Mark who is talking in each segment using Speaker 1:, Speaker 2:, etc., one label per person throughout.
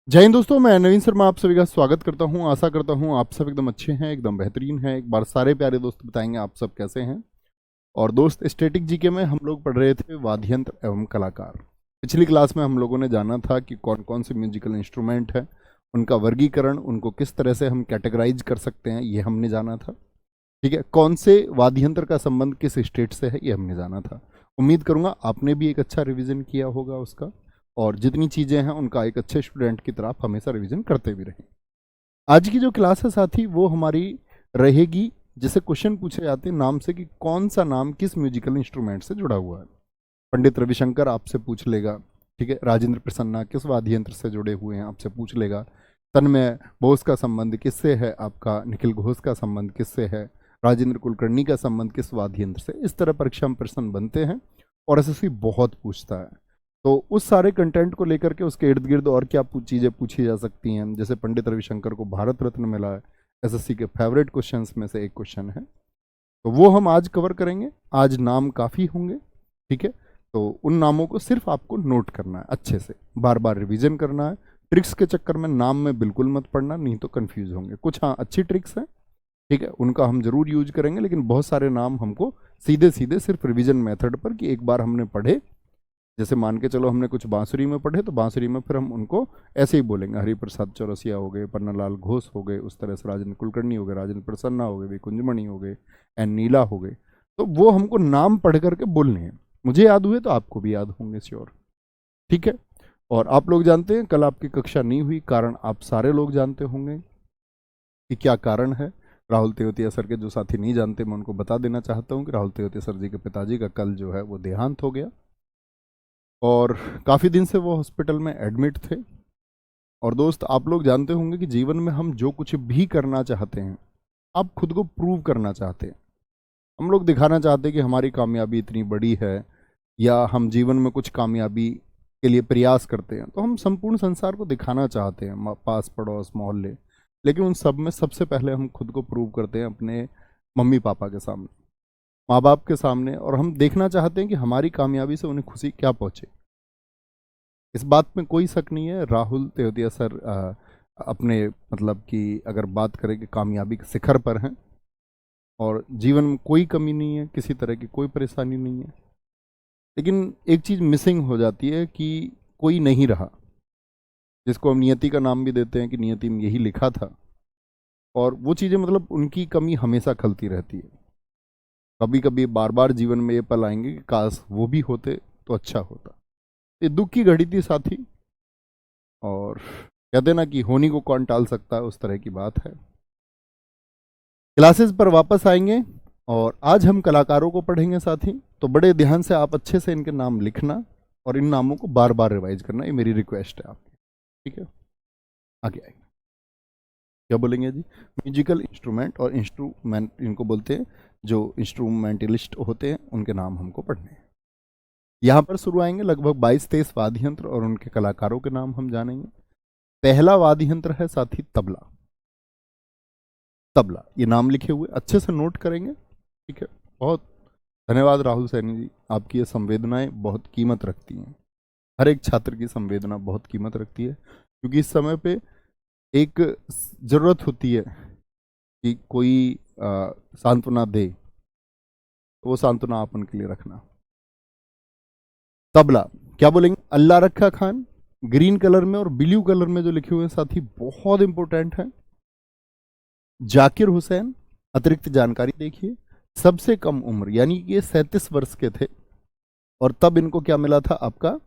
Speaker 1: जय हिंद दोस्तों, मैं नवीन शर्मा आप सभी का स्वागत करता हूं। आशा करता हूं आप सब एकदम अच्छे हैं, एकदम बेहतरीन हैं। एक बार सारे प्यारे दोस्त बताएंगे आप सब कैसे हैं। और दोस्त, स्टैटिक जीके में हम लोग पढ़ रहे थे वाद्य यंत्र एवं कलाकार। पिछली क्लास में हम लोगों ने जाना था कि कौन कौन से म्यूजिकल इंस्ट्रूमेंट है, उनका वर्गीकरण, उनको किस तरह से हम कैटेगराइज कर सकते हैं, ये हमने जाना था। ठीक है, कौन से वाद्य यंत्र का संबंध किस स्टेट से है, ये हमने जाना था। उम्मीद करूंगा आपने भी एक अच्छा रिवीजन किया होगा उसका, और जितनी चीज़ें हैं उनका एक अच्छे स्टूडेंट की तरह आप हमेशा रिवीजन करते भी रहें। आज की जो क्लास है साथी, वो हमारी रहेगी, जैसे क्वेश्चन पूछे जाते हैं नाम से, कि कौन सा नाम किस म्यूजिकल इंस्ट्रूमेंट से जुड़ा हुआ है। पंडित रविशंकर आपसे पूछ लेगा, ठीक है। राजेंद्र प्रसन्ना किस वाद्य यंत्र से जुड़े हुए हैं, आपसे पूछ लेगा। तन्मय बोस का संबंध किससे है, आपका निखिल घोष का संबंध किससे है, राजेंद्र कुलकर्णी का संबंध किस वाद्य यंत्र से। इस तरह परीक्षा में प्रश्न बनते हैं और एसएससी बहुत पूछता है। तो उस सारे कंटेंट को लेकर के उसके इर्द गिर्द और क्या चीज़ें पूछी जा सकती हैं, जैसे पंडित रविशंकर को भारत रत्न मिला है, एसएससी के फेवरेट क्वेश्चंस में से एक क्वेश्चन है। तो वो हम आज कवर करेंगे। आज नाम काफ़ी होंगे, ठीक है। तो उन नामों को सिर्फ आपको नोट करना है, अच्छे से बार बार रिवीजन करना है। ट्रिक्स के चक्कर में नाम में बिल्कुल मत पढ़ना, नहीं तो कंफ्यूज होंगे। कुछ हाँ अच्छी ट्रिक्स हैं, ठीक है, उनका हम जरूर यूज करेंगे, लेकिन बहुत सारे नाम हमको सीधे सीधे सिर्फ रिवीजन मेथड पर, कि एक बार हमने पढ़े, जैसे मान के चलो हमने कुछ बांसुरी में पढ़े, तो बांसुरी में फिर हम उनको ऐसे ही बोलेंगे। हरिप्रसाद चौरसिया हो गए, पन्नालाल घोष हो गए, उस तरह से राजेंद्र कुलकर्णी हो गए, राजेंद्र प्रसन्ना हो गए, कुंजमणि हो गए, एन नीला हो गए। तो वो हमको नाम पढ़ करके बोलने हैं। मुझे याद हुए तो आपको भी याद होंगे श्योर, ठीक है। और आप लोग जानते हैं, कल आपकी कक्षा नहीं हुई, कारण आप सारे लोग जानते होंगे कि क्या कारण है। राहुल तेवतिया सर के जो साथी नहीं जानते, मैं उनको बता देना चाहता हूँ कि राहुल तेवतिया सर जी के पिताजी का कल जो है वो देहांत हो गया, और काफ़ी दिन से वो हॉस्पिटल में एडमिट थे। और दोस्त, आप लोग जानते होंगे कि जीवन में हम जो कुछ भी करना चाहते हैं, आप खुद को प्रूव करना चाहते हैं। हम लोग दिखाना चाहते हैं कि हमारी कामयाबी इतनी बड़ी है, या हम जीवन में कुछ कामयाबी के लिए प्रयास करते हैं, तो हम संपूर्ण संसार को दिखाना चाहते हैं, पास पड़ोस मोहल्ले। लेकिन उन सब में सबसे पहले हम खुद को प्रूव करते हैं अपने मम्मी पापा के सामने, माँ बाप के सामने, और हम देखना चाहते हैं कि हमारी कामयाबी से उन्हें खुशी क्या पहुँचे। इस बात में कोई शक नहीं है। राहुल तेवतिया सर अपने मतलब कि अगर बात करें कि कामयाबी के शिखर पर हैं, और जीवन में कोई कमी नहीं है, किसी तरह की कोई परेशानी नहीं है। लेकिन एक चीज़ मिसिंग हो जाती है कि कोई नहीं रहा, जिसको हम नियति का नाम भी देते हैं कि नियति में यही लिखा था। और वो चीज़ें मतलब उनकी कमी हमेशा खलती रहती है। कभी कभी बार बार जीवन में ये पल आएंगे कि काश वो भी होते तो अच्छा होता। ये दुख की घड़ी थी साथी, और कहते ना कि होनी को कौन टाल सकता है, उस तरह की बात है। क्लासेस पर वापस आएंगे, और आज हम कलाकारों को पढ़ेंगे साथी। तो बड़े ध्यान से आप अच्छे से इनके नाम लिखना, और इन नामों को बार बार रिवाइज करना, ये मेरी रिक्वेस्ट है आपकी, ठीक है। आगे आएंगे, क्या बोलेंगे जी? म्यूजिकल इंस्ट्रूमेंट और इंस्ट्रूमेंट इनको बोलते हैं, जो इंस्ट्रूमेंटलिस्ट होते हैं उनके नाम हमको पढ़ने हैं। यहाँ पर शुरू आएंगे लगभग 22-23 वाद्य यंत्र, और उनके कलाकारों के नाम हम जानेंगे। पहला वाद्य यंत्र है साथी तबला। तबला, ये नाम लिखे हुए अच्छे से नोट करेंगे, ठीक है। बहुत धन्यवाद राहुल सैनी जी, आपकी ये संवेदनाएं बहुत कीमत रखती हैं। हर एक छात्र की संवेदना बहुत कीमत रखती है, क्योंकि इस समय पे एक जरूरत होती है कि कोई सांत्वना दे, तो वो सांत्वना आप उनके लिए रखना। तबला, क्या बोलेंगे? अल्लाह रखा खान, ग्रीन कलर में और ब्लू कलर में जो लिखे हुए हैं साथी, बहुत इंपॉर्टेंट है। जाकिर हुसैन, अतिरिक्त जानकारी देखिए, सबसे कम उम्र, यानी कि ये 37 वर्ष के थे, और तब इनको क्या मिला था आपका?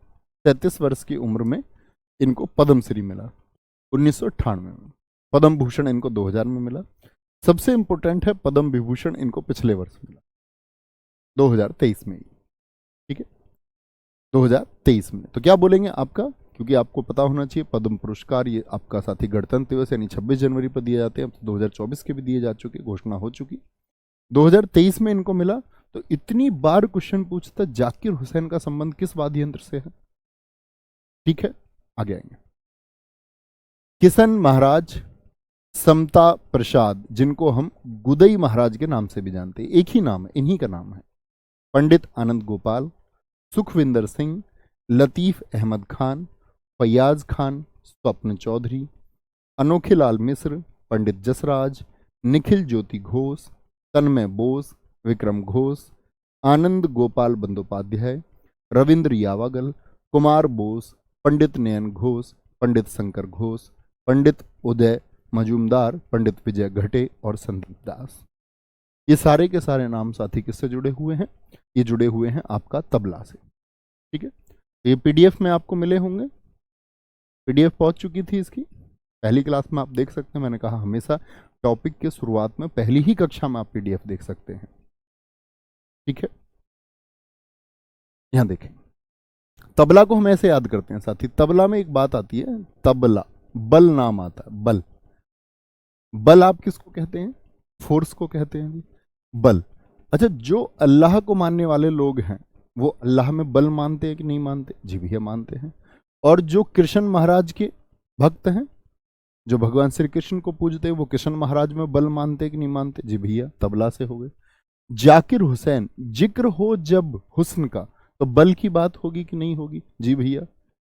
Speaker 1: 37 वर्ष की उम्र में इनको पद्मश्री मिला 1998 में। पद्म भूषण इनको 2000 में मिला। सबसे इंपॉर्टेंट है, पद्म विभूषण इनको पिछले वर्ष मिला 2023 में, ठीक है, 2023 में। तो क्या बोलेंगे आपका? क्योंकि आपको पता होना चाहिए, पद्म पुरस्कार ये आपका साथी गणतंत्र दिवस यानी 26 जनवरी पर दिए जाते हैं। अब तो 2024 के भी दिए जा चुके, घोषणा हो चुकी। 2023 में इनको मिला। तो इतनी बार क्वेश्चन पूछता, जाकिर हुसैन का संबंध किस वाद्य यंत्र से है, ठीक है। आगे आएंगे, किशन महाराज, समता प्रसाद, जिनको हम गुदई महाराज के नाम से भी जानते हैं, एक ही नाम है, इन्हीं का नाम है। पंडित आनंद गोपाल, सुखविंदर सिंह, लतीफ अहमद खान, फैयाज खान, स्वप्न चौधरी, अनोखे लाल मिश्र, पंडित जसराज, निखिल ज्योति घोष, तन्मय बोस, विक्रम घोष, आनंद गोपाल बंदोपाध्याय, रविंद्र यावागल, कुमार बोस, पंडित नयन घोष, पंडित शंकर घोष, पंडित उदय मजूमदार, पंडित विजय घटे और संदीप दास। ये सारे के सारे नाम साथी किससे जुड़े हुए हैं? ये जुड़े हुए हैं आपका तबला से। ठीक है, ये पीडीएफ में आपको मिले होंगे, पीडीएफ पहुंच चुकी थी इसकी पहली क्लास में, आप देख सकते हैं। मैंने कहा हमेशा टॉपिक के शुरुआत में पहली ही कक्षा में आप पीडीएफ देख सकते हैं। ठीक है, यहां देखें, तबला को हम ऐसे याद करते हैं साथी। तबला में एक बात आती है, तबला बल नाम आता है, बल। बल आप किसको कहते हैं? फोर्स को कहते हैं जी, बल। अच्छा, जो अल्लाह को मानने वाले लोग हैं वो अल्लाह में बल मानते हैं कि नहीं मानते? जी भैया मानते हैं। और जो कृष्ण महाराज के भक्त हैं, जो भगवान श्री कृष्ण को पूजते हैं, वो कृष्ण महाराज में बल मानते हैं कि नहीं मानते? जी भैया, तबला से हो गए। जाकिर हुसैन, जिक्र हो जब हुस्न का तो बल की बात होगी कि नहीं होगी? जी भैया,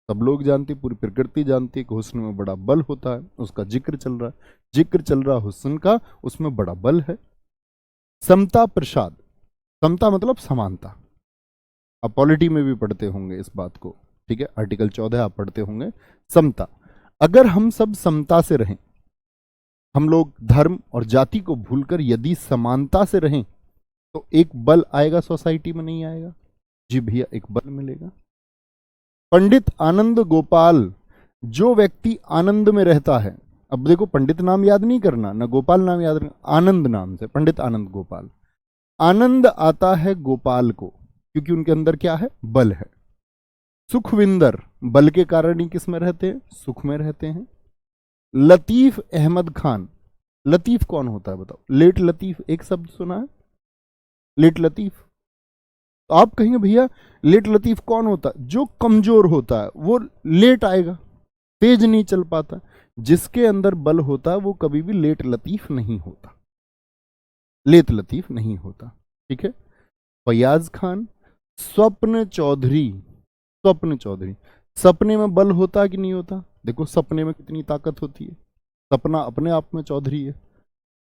Speaker 1: सब लोग जानते, पूरी प्रकृति जानती है कि हुस्न में बड़ा बल होता है, उसका जिक्र चल रहा है, जिक्र चल रहा हुस्न का, उसमें बड़ा बल है। समता प्रसाद, समता मतलब समानता, आप पॉलिटी में भी पढ़ते होंगे इस बात को। ठीक है, आर्टिकल 14 आप पढ़ते होंगे, समता। अगर हम सब समता से रहें, हम लोग धर्म और जाति को भूलकर यदि समानता से रहें, तो एक बल आएगा सोसाइटी में, नहीं आएगा? जी भैया, एक बल मिलेगा। पंडित आनंद गोपाल, जो व्यक्ति आनंद में रहता है, अब देखो पंडित नाम याद नहीं करना, ना गोपाल नाम याद करना, आनंद नाम से, पंडित आनंद गोपाल। आनंद आता है गोपाल को, क्योंकि उनके अंदर क्या है? बल है। सुखविंदर, बल के कारण ही किस में रहते हैं? सुख में रहते हैं। लतीफ अहमद खान, लतीफ कौन होता है बताओ? लेट लतीफ, एक शब्द सुना है लेट लतीफ? तो आप कहेंगे भैया लेट लतीफ कौन होता है? जो कमजोर होता है वो लेट आएगा, तेज नहीं चल पाता। जिसके अंदर बल होता है वो कभी भी लेट लतीफ नहीं होता, लेट लतीफ नहीं होता। ठीक है, फैयाज खान, स्वप्न चौधरी, स्वप्न चौधरी, सपने में बल होता है कि नहीं होता? देखो सपने में कितनी ताकत होती है, सपना अपने आप में चौधरी है,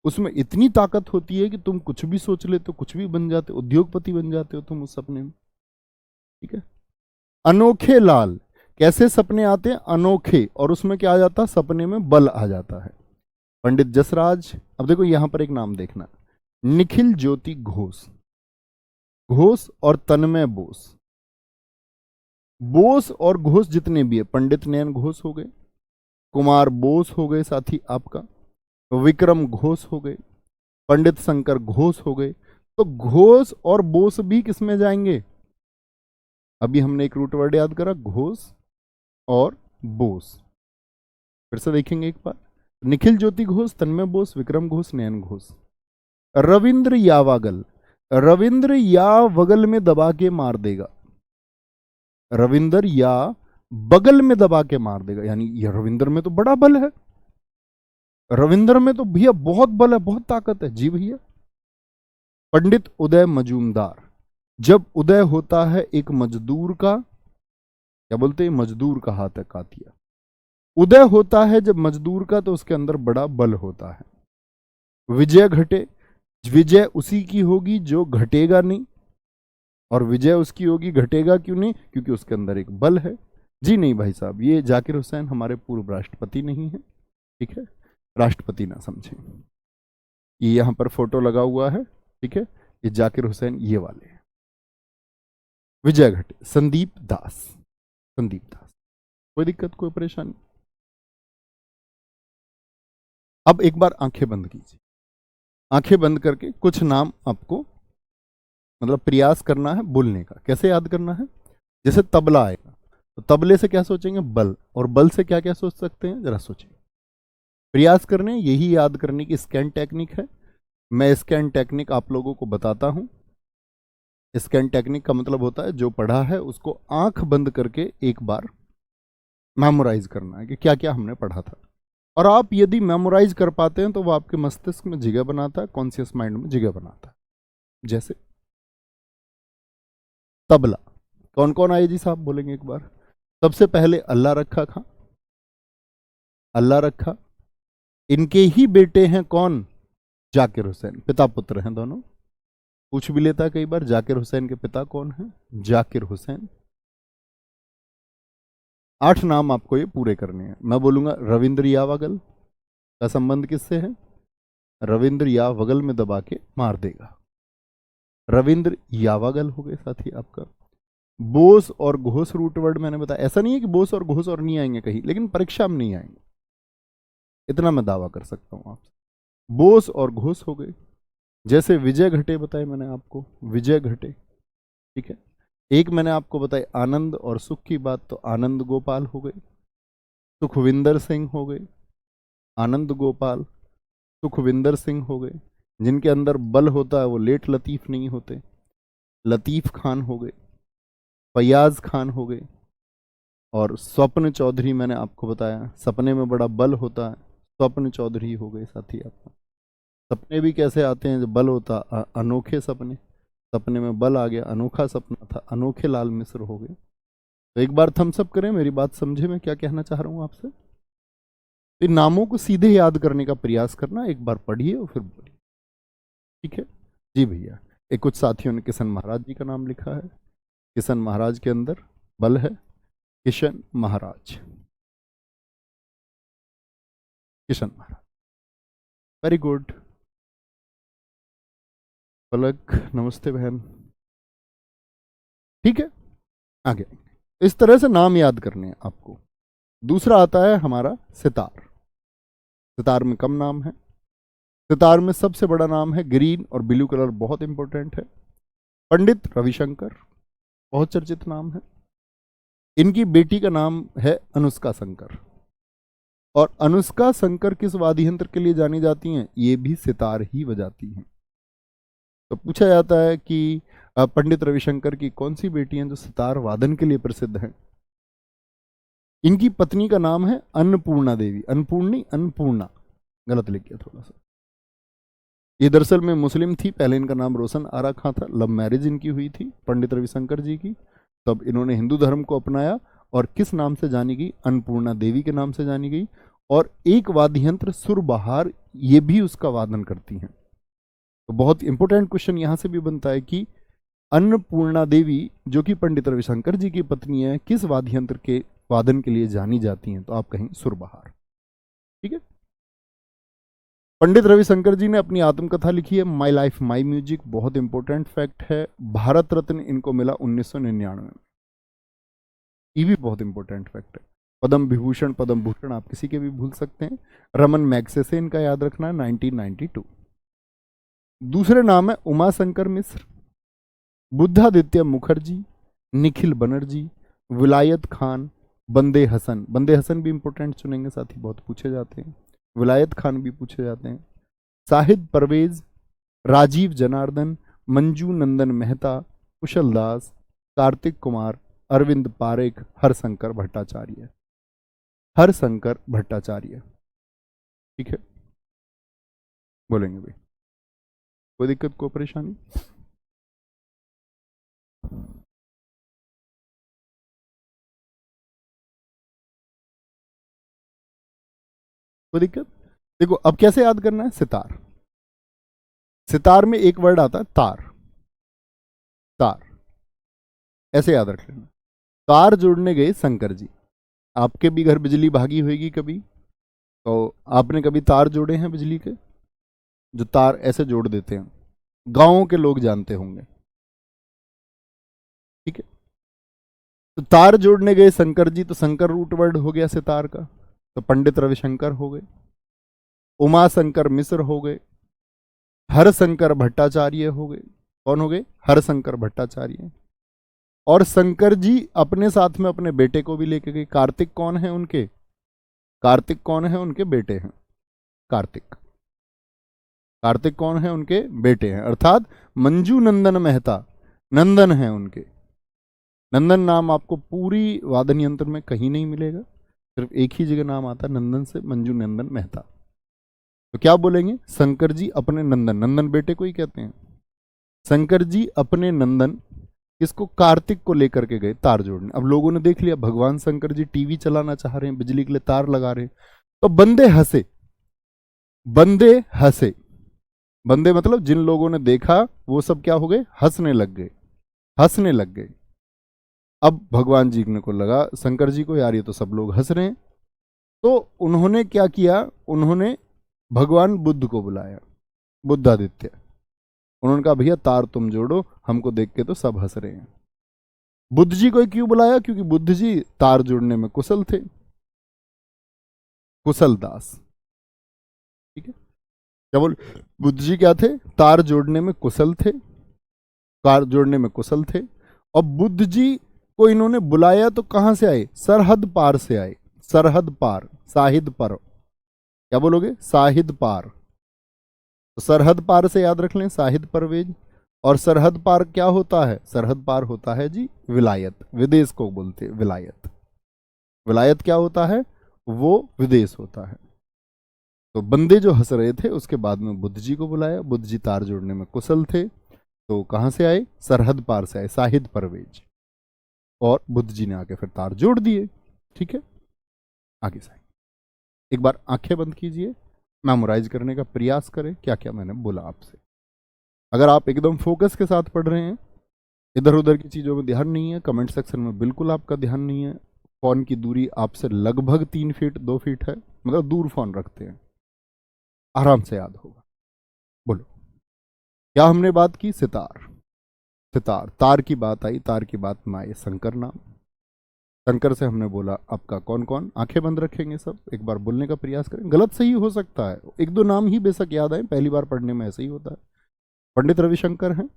Speaker 1: उसमें इतनी ताकत होती है कि तुम कुछ भी सोच लेते हो, कुछ भी बन जाते हो, उद्योगपति बन जाते हो तुम उस सपने में। ठीक है, अनोखे लाल, कैसे सपने आते हैं? अनोखे, और उसमें क्या आ जाता है? सपने में बल आ जाता है। पंडित जसराज, अब देखो यहां पर एक नाम देखना, निखिल ज्योति घोष, घोष और तन्मय बोस, बोस और घोष जितने भी है, पंडित नयन घोष हो गए, कुमार बोस हो गए साथी आपका, विक्रम घोष हो गए, पंडित शंकर घोष हो गए। तो घोष और बोस भी किसमें जाएंगे? अभी हमने एक रूट वर्ड याद करा, घोष और बोस। फिर से देखेंगे एक बार, निखिल ज्योति घोष, तन्मय बोस, विक्रम घोष, नयन घोष। रविंद्र यावागल, रविंद्र या वगल में दबा के मार देगा, रविंद्र या बगल में दबा के मार देगा, यानी ये रविंद्र में तो बड़ा बल है, रविंद्र में तो भैया बहुत बल है, बहुत ताकत है। जी भैया। पंडित उदय मजूमदार, जब उदय होता है एक मजदूर का, क्या बोलते हैं, मजदूर का हाथ है कातिया, उदय होता है जब मजदूर का, तो उसके अंदर बड़ा बल होता है। विजय घटे, विजय उसी की होगी जो घटेगा नहीं, और विजय उसकी होगी घटेगा क्यों नहीं? क्योंकि उसके अंदर एक बल है। जी नहीं भाई साहब, ये जाकिर हुसैन हमारे पूर्व राष्ट्रपति नहीं है। ठीक है, राष्ट्रपति ना समझें, ये यहां पर फोटो लगा हुआ है। ठीक है, ये जाकिर हुसैन ये वाले हैं। विजय घटे, संदीप दास, संदीप दास, कोई दिक्कत, कोई परेशानी? अब एक बार आंखें बंद कीजिए, आंखें बंद करके कुछ नाम आपको मतलब प्रयास करना है बोलने का। कैसे याद करना है? जैसे तबला आएगा तो तबले से क्या सोचेंगे? बल, और बल से क्या क्या सोच सकते हैं, जरा सोचिए, प्रयास करने, यही याद करने की स्कैन टेक्निक है। मैं स्कैन टेक्निक आप लोगों को बताता हूं। स्कैन टेक्निक का मतलब होता है जो पढ़ा है उसको आंख बंद करके एक बार मेमोराइज करना है कि क्या क्या हमने पढ़ा था। और आप यदि मेमोराइज कर पाते हैं तो वो आपके मस्तिष्क में जगह बनाता है, कॉन्शियस माइंड में जगह बनाता है। जैसे तबला, कौन कौन आए जी साहब, बोलेंगे एक बार? सबसे पहले अल्लाह रखा खां, अल्लाह रखा। इनके ही बेटे हैं कौन? जाकिर हुसैन, पिता पुत्र हैं दोनों। पूछ भी लेता कई बार, जाकिर हुसैन के पिता कौन हैं? जाकिर हुसैन। 8 नाम आपको ये पूरे करने हैं। मैं बोलूंगा रविंद्र यावागल का संबंध किससे है? रविंद्र यावगल में दबा के मार देगा। रविंद्र यावागल हो गए साथी आपका। बोस और घोष रूट वर्ड मैंने बताया, ऐसा नहीं है कि बोस और घोष और नहीं आएंगे कहीं, लेकिन परीक्षा में नहीं आएंगे, इतना मैं दावा कर सकता हूं आपसे। बोस और घोष हो गए। जैसे विजय घटे बताए मैंने आपको, विजय घटे, ठीक है। एक मैंने आपको बताई आनंद और सुख की बात, तो आनंद गोपाल हो गए। सुखविंदर सिंह हो गए, आनंद गोपाल सुखविंदर सिंह हो गए। जिनके अंदर बल होता है वो लेट लतीफ नहीं होते। लतीफ खान हो गए, फयाज खान हो गए। और स्वप्न चौधरी मैंने आपको बताया, सपने में बड़ा बल होता है, स्वप्न चौधरी हो गए साथी आपका। सपने भी कैसे आते हैं जब बल होता, अनोखे सपने, सपने में बल आ गया, अनोखा सपना था, अनोखे लाल मिश्र हो गए। तो एक बार थम्स अप करें, मेरी बात समझे मैं क्या कहना चाह रहा हूं आपसे। इन नामों को सीधे याद करने का प्रयास करना, एक बार पढ़िए और फिर बोलिए, ठीक है जी भैया। एक कुछ साथियों ने किशन महाराज जी का नाम लिखा है। किशन महाराज के अंदर बल है, किशन महाराज, किशन महाराज, वेरी गुड। पलक नमस्ते बहन, ठीक है। आगे इस तरह से नाम याद करने हैं आपको। दूसरा आता है हमारा सितार। सितार में कम नाम है। सितार में सबसे बड़ा नाम है, ग्रीन और ब्लू कलर बहुत इंपॉर्टेंट है, पंडित रविशंकर, बहुत चर्चित नाम है। इनकी बेटी का नाम है अनुष्का शंकर। और अनुष्का शंकर किस वाद्य यंत्र के लिए जानी जाती हैं? ये भी सितार ही बजाती हैं। तो पूछा जाता है कि पंडित रविशंकर की कौन सी बेटी हैं जो सितार वादन के लिए प्रसिद्ध हैं? इनकी पत्नी का नाम है अन्नपूर्णा देवी। अन्नपूर्णी, अन्नपूर्णा गलत लिख गया थोड़ा सा। ये दरअसल में मुस्लिम थी, पहले इनका नाम रोशन आरा खां था। लव मैरिज इनकी हुई थी पंडित रविशंकर जी की, तब इन्होंने हिंदू धर्म को अपनाया और किस नाम से जानी गई? अन्नपूर्णा देवी के नाम से जानी गई। और एक वाद्य यंत्र सुरबहार, ये भी उसका वादन करती हैं। तो बहुत इंपॉर्टेंट क्वेश्चन यहां से भी बनता है कि अन्नपूर्णा देवी जो कि पंडित रविशंकर जी की पत्नी है, किस वाद्य यंत्र के वादन के लिए जानी जाती हैं? तो आप कहेंगे सुरबहार, ठीक है। पंडित रविशंकर जी ने अपनी आत्मकथा लिखी है, माई लाइफ माई म्यूजिक, बहुत इंपॉर्टेंट फैक्ट है। भारत रत्न इनको मिला 1999 में, ये भी बहुत इंपॉर्टेंट फैक्ट है। पद्म विभूषण, पद्म भूषण आप किसी के भी भूल सकते हैं। रमन मैग्सेसे इनका याद रखना है, 1992। दूसरे नाम है उमाशंकर मिश्र, बुद्धादित्य मुखर्जी, निखिल बनर्जी, विलायत खान, बंदे हसन। बंदे हसन भी इंपॉर्टेंट चुनेंगे साथी, बहुत पूछे जाते हैं। विलायत खान भी पूछे जाते हैं। साहिद परवेज, राजीव जनार्दन, मंजू नंदन मेहता, कुशल दास, कार्तिक कुमार, अरविंद पारेख, हरशंकर भट्टाचार्य। हरशंकर भट्टाचार्य, ठीक है, बोलेंगे भाई, कोई दिक्कत कोई परेशानी? कोई दिक्कत? देखो अब कैसे याद करना है। सितार, सितार में एक वर्ड आता है तार, तार ऐसे याद रख लेना। तार जोड़ने गए शंकर जी। आपके भी घर बिजली भागी होगी कभी, तो आपने कभी तार जोड़े हैं बिजली के? जो तार ऐसे जोड़ देते हैं, गांवों के लोग जानते होंगे, ठीक है। तो तार जोड़ने गए शंकर जी, तो शंकर रूट वर्ड हो गया सितार का, तो पंडित रविशंकर हो गए। उमा शंकर मिश्र हो गए। हरशंकर भट्टाचार्य हो गए। कौन हो गए? हरशंकर भट्टाचार्य। और शंकर जी अपने साथ में अपने बेटे को भी लेके गए। कार्तिक कौन है उनके? कार्तिक कौन है उनके? बेटे हैं कार्तिक। कार्तिक कौन है? उनके बेटे हैं, अर्थात मंजू नंदन मेहता नंदन है उनके। नंदन नाम आपको पूरी वादन यंत्र में कहीं नहीं मिलेगा, सिर्फ एक ही जगह नाम आता है नंदन से, मंजू नंदन मेहता। तो क्या बोलेंगे? शंकर जी अपने नंदन, नंदन बेटे को ही कहते हैं। शंकर जी अपने नंदन किसको, कार्तिक को लेकर के गए तार जोड़ने। अब लोगों ने देख लिया भगवान शंकर जी टीवी चलाना चाह रहे हैं, बिजली के लिए तार लगा रहे हैं, तो बंदे हंसे, बंदे हंसे, बंदे मतलब जिन लोगों ने देखा वो सब क्या हो गए, हंसने लग गए, हंसने लग गए। अब भगवान जी को लगा, शंकर जी को, यार ये तो सब लोग हंस रहे हैं, तो उन्होंने क्या किया, उन्होंने भगवान बुद्ध को बुलाया, बुद्धादित्य। उन्होंने कहा भैया तार तुम जोड़ो, हमको देख के तो सब हंस रहे हैं। बुद्ध जी को क्यों बुलाया, क्योंकि बुद्ध जी तार जोड़ने में कुशल थे, कुशल दास। ठीक है, क्या बोल, बुद्ध जी क्या थे, तार जोड़ने में कुशल थे, तार जोड़ने में कुशल थे। और बुद्ध जी को इन्होंने बुलाया तो कहां से आए, सरहद पार से आए, सरहद पार, साहिद पर, क्या बोलोगे, साहिद पार। तो सरहद पार से याद रख लें, साहिद परवेज। और सरहद पार क्या होता है, सरहद पार होता है जी विलायत, विदेश को बोलते विलायत। विलायत क्या होता है, वो विदेश होता है। तो बंदे जो हंस रहे थे, उसके बाद में बुद्ध जी को बुलाया, बुद्ध जी तार जोड़ने में कुशल थे, तो कहां से आए, सरहद पार से आए, साहिद परवेज। और बुद्ध जी ने आके फिर तार जोड़ दिए। ठीक है, आगे से एक बार आंखें बंद कीजिए, मेमोराइज करने का प्रयास करें क्या क्या मैंने बोला आपसे। अगर आप एकदम फोकस के साथ पढ़ रहे हैं, इधर उधर की चीज़ों में ध्यान नहीं है, कमेंट सेक्शन में बिल्कुल आपका ध्यान नहीं है, फ़ोन की दूरी आपसे लगभग 3 फीट 2 फीट है, मतलब दूर फ़ोन रखते हैं, आराम से याद होगा। बोलो क्या हमने बात की, सितार, सितार, तार की बात आई, तार की बात में आए शंकर नाम। शंकर से हमने बोला आपका कौन कौन, आंखें बंद रखेंगे सब, एक बार बोलने का प्रयास करें, गलत सही हो सकता है, एक दो नाम ही बेशक याद आए, पहली बार पढ़ने में ऐसे ही होता है। पंडित रविशंकर हैं,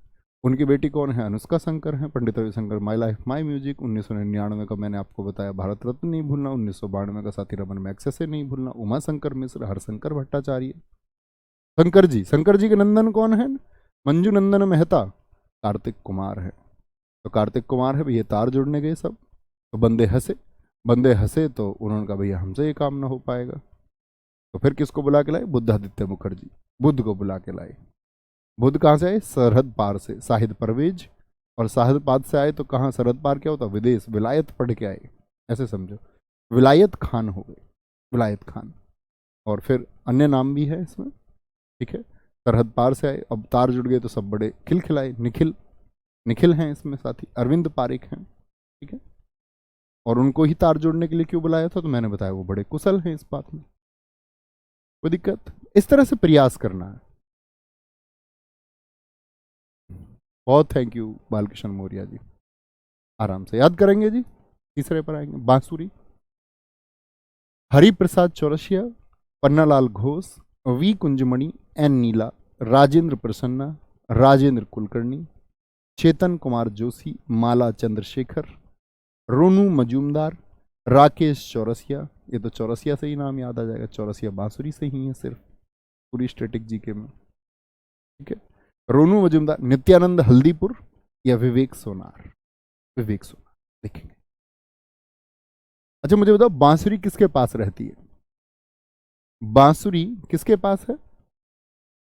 Speaker 1: उनकी बेटी कौन है, अनुष्का शंकर हैं। Pandit Ravishankar my life my music 1999 का मैंने आपको बताया, भारत रत्न नहीं भूलना, 1992 का साथी रमन मैग्सेसे से नहीं भूलना, उमा शंकर मिश्र, हरशंकर भट्टाचार्य। शंकर जी के नंदन कौन है, मंजू नंदन मेहता, कार्तिक कुमार है। तो कार्तिक कुमार है भैया, तार जोड़ने गए सब, तो बंदे हंसे, बंदे हंसे तो उन्होंने कहा भैया हमसे ये काम ना हो पाएगा। तो फिर किसको बुला के लाए, बुद्धादित्य मुखर्जी, बुद्ध को बुला के लाए। बुद्ध कहाँ से आए, सरहद पार से, साहिद परवेज। और साहिद पार से आए तो कहाँ, सरहद पार क्या होता, विदेश, विलायत पढ़ के आए, ऐसे समझो, विलायत खान हो गए, विलायत खान। और फिर अन्य नाम भी है इसमें। ठीक है, सरहद पार से आए, अब तार जुड़ गए तो सब बड़े खिलखिलाए, निखिल, निखिल हैं इसमें साथी, अरविंद पारिक हैं। ठीक है, और उनको ही तार जोड़ने के लिए क्यों बुलाया था, तो मैंने बताया वो बड़े कुशल हैं इस बात में, कोई दिक्कत। इस तरह से प्रयास करना है। बहुत थैंक यू बालकृष्ण मौर्य जी, आराम से याद करेंगे जी। तीसरे पर आएंगे, बांसुरी, हरि प्रसाद चौरसिया, पन्नालाल घोष, वी कुंजमणि, एन नीला, राजेंद्र प्रसन्ना, राजेंद्र कुलकर्णी, चेतन कुमार जोशी, माला चंद्रशेखर, रोनू मजूमदार, राकेश चौरसिया। ये तो चौरसिया से ही नाम याद आ जाएगा, चौरसिया बांसुरी से ही है सिर्फ पूरी स्टैटिक जीके में। ठीक है, रोनू मजूमदार, नित्यानंद हल्दीपुर या विवेक सोनार, विवेक सोनार देखेंगे। अच्छा मुझे बताओ बांसुरी किसके पास रहती है, बांसुरी किसके पास है,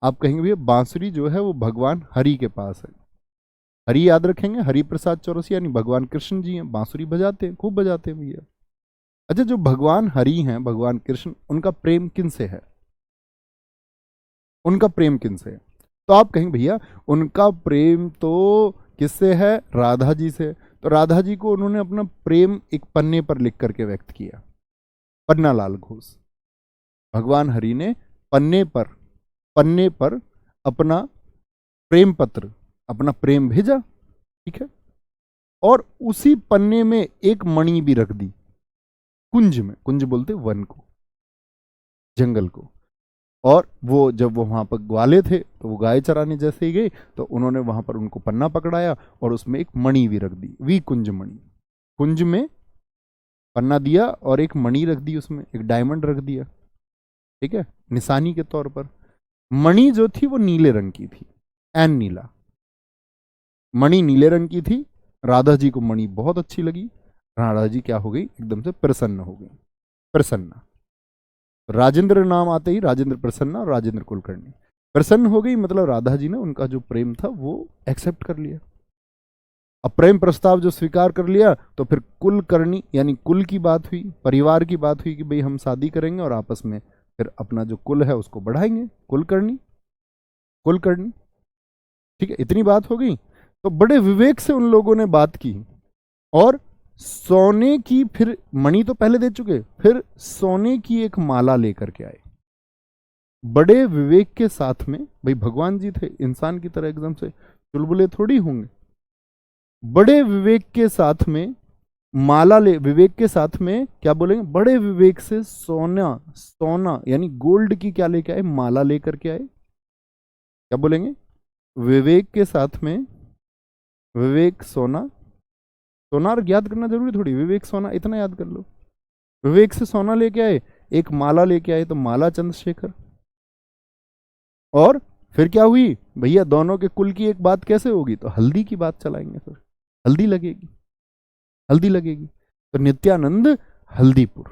Speaker 1: आप कहेंगे भैया बांसुरी जो है वो भगवान हरि के पास है। हरि याद रखेंगे, हरि प्रसाद चौरसिया यानी भगवान कृष्ण जी हैं, बांसुरी बजाते हैं, खूब बजाते हैं भैया। अच्छा जो भगवान हरि हैं, भगवान कृष्ण, उनका प्रेम किन से है, उनका प्रेम किन से है, तो आप कहेंगे भैया उनका प्रेम तो किससे है, राधा जी से। तो राधा जी को उन्होंने अपना प्रेम एक पन्ने पर लिख करके व्यक्त किया, पन्नालाल घोष। भगवान हरि ने पन्ने पर अपना प्रेम पत्र, अपना प्रेम भेजा। ठीक है, और उसी पन्ने में एक मणि भी रख दी, कुंज में, कुंज बोलते वन को, जंगल को। और वो जब वो वहां पर ग्वाले थे तो वो गाय चराने जैसे ही गए तो उन्होंने वहां पर उनको पन्ना पकड़ाया और उसमें एक मणि भी रख दी, वी कुंज मणि। कुंज में पन्ना दिया और एक मणि रख दी, उसमें एक डायमंड रख दिया। ठीक है, निशानी के तौर पर। मणि जो थी वो नीले रंग की थी, एन नीला, मणि नीले रंग की थी। राधा जी को मणि बहुत अच्छी लगी, राधा जी क्या हो गई, एकदम से प्रसन्न हो गई, प्रसन्ना। राजेंद्र नाम आते ही राजेंद्र प्रसन्ना और राजेंद्र कुलकर्णी, प्रसन्न हो गई, मतलब राधा जी ने उनका जो प्रेम था वो एक्सेप्ट कर लिया। अब प्रेम प्रस्ताव जो स्वीकार कर लिया तो फिर कुल करनी यानी कुल की बात हुई, परिवार की बात हुई कि भाई हम शादी करेंगे और आपस में फिर अपना जो कुल है उसको बढ़ाएंगे। कुल करनी, कुल करनी, ठीक है, इतनी बात हो गई। तो बड़े विवेक से उन लोगों ने बात की और सोने की, फिर मणि तो पहले दे चुके, फिर सोने की एक माला लेकर के आए बड़े विवेक के साथ में। भाई भगवान जी थे, इंसान की तरह एकदम से चुलबुले थोड़ी होंगे। बड़े विवेक के साथ में माला ले, विवेक के साथ में क्या बोलेंगे, बड़े विवेक से सोना, सोना यानी गोल्ड की क्या लेके आए, माला लेकर के आए। क्या बोलेंगे, विवेक के साथ में, विवेक सोना, सोना याद करना जरूरी थोड़ी, विवेक सोना इतना याद कर लो। विवेक से सोना लेके आए, एक माला लेके आए, तो माला चंद्रशेखर। और फिर क्या हुई भैया, दोनों के कुल की एक बात कैसे होगी, तो हल्दी की बात चलाएंगे, फिर हल्दी लगेगी, हल्दी लगेगी। तो नित्यानंद हल्दीपुर,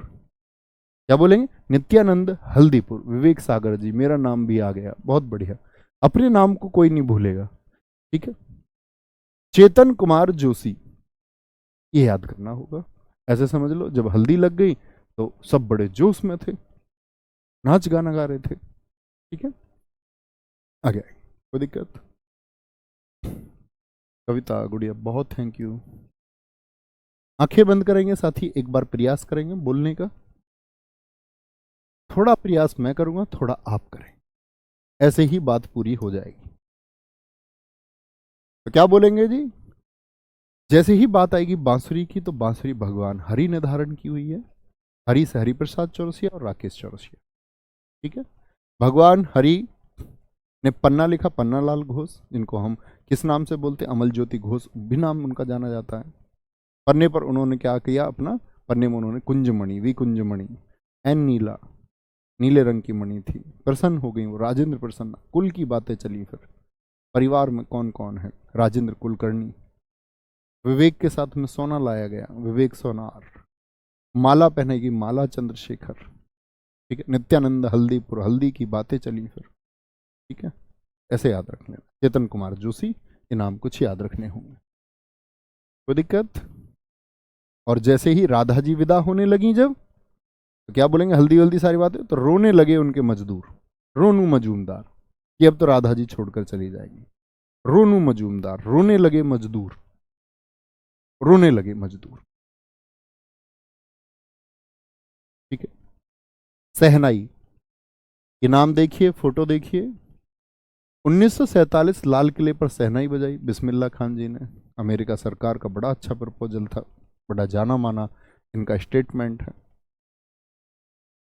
Speaker 1: क्या बोलेंगे, नित्यानंद हल्दीपुर। विवेक सागर जी, मेरा नाम भी आ गया, बहुत बढ़िया, अपने नाम को कोई नहीं भूलेगा, ठीक है। चेतन कुमार जोशी, ये याद करना होगा। ऐसे समझ लो जब हल्दी लग गई तो सब बड़े जोश में थे, नाच गाना गा रहे थे, ठीक है। आगे कोई दिक्कत। कविता गुड़िया बहुत थैंक यू। आंखें बंद करेंगे साथी, एक बार प्रयास करेंगे बोलने का। थोड़ा प्रयास मैं करूंगा, थोड़ा आप करें, ऐसे ही बात पूरी हो जाएगी। तो क्या बोलेंगे जी, जैसे ही बात आएगी बांसुरी की, तो बांसुरी भगवान हरि ने धारण की हुई है। हरि से हरिप्रसाद चौरसिया और राकेश चौरसिया, ठीक है। भगवान हरि ने पन्ना लिखा, पन्ना लाल घोष, जिनको हम किस नाम से बोलते हैं, अमल ज्योति घोष भी नाम उनका जाना जाता है। पन्ने पर उन्होंने क्या किया, अपना पन्ने में उन्होंने कुंजमणि, वी कुंजमणि, एन नीला, नीले रंग की मणि थी। प्रसन्न हो गई वो, राजेंद्र प्रसन्न। कुल की बातें चली, फिर परिवार में कौन कौन है, राजेंद्र कुलकर्णी। विवेक के साथ में सोना लाया गया, विवेक सोनार। माला पहनेगी, माला चंद्रशेखर, ठीक है। नित्यानंद हल्दीपुर, हल्दी की बातें चली फिर, ठीक है। ऐसे याद रख लेना। चेतन कुमार जोशी, ये नाम कुछ याद रखने होंगे, कोई दिक्कत। और जैसे ही राधा जी विदा होने लगी जब, तो क्या बोलेंगे, हल्दी हल्दी सारी बातें, तो रोने लगे उनके मजदूर, रोनू मजूमदार, कि अब तो राधा जी छोड़कर चली जाएगी। रोनू मजूमदार, रोने लगे मजदूर, रोने लगे मजदूर, ठीक है। सहनाई, ये नाम देखिए, फोटो देखिए। 1947 लाल किले पर सहनाई बजाई बिस्मिल्लाह खान जी ने। अमेरिका सरकार का बड़ा अच्छा प्रपोजल था, बड़ा जाना माना इनका स्टेटमेंट है।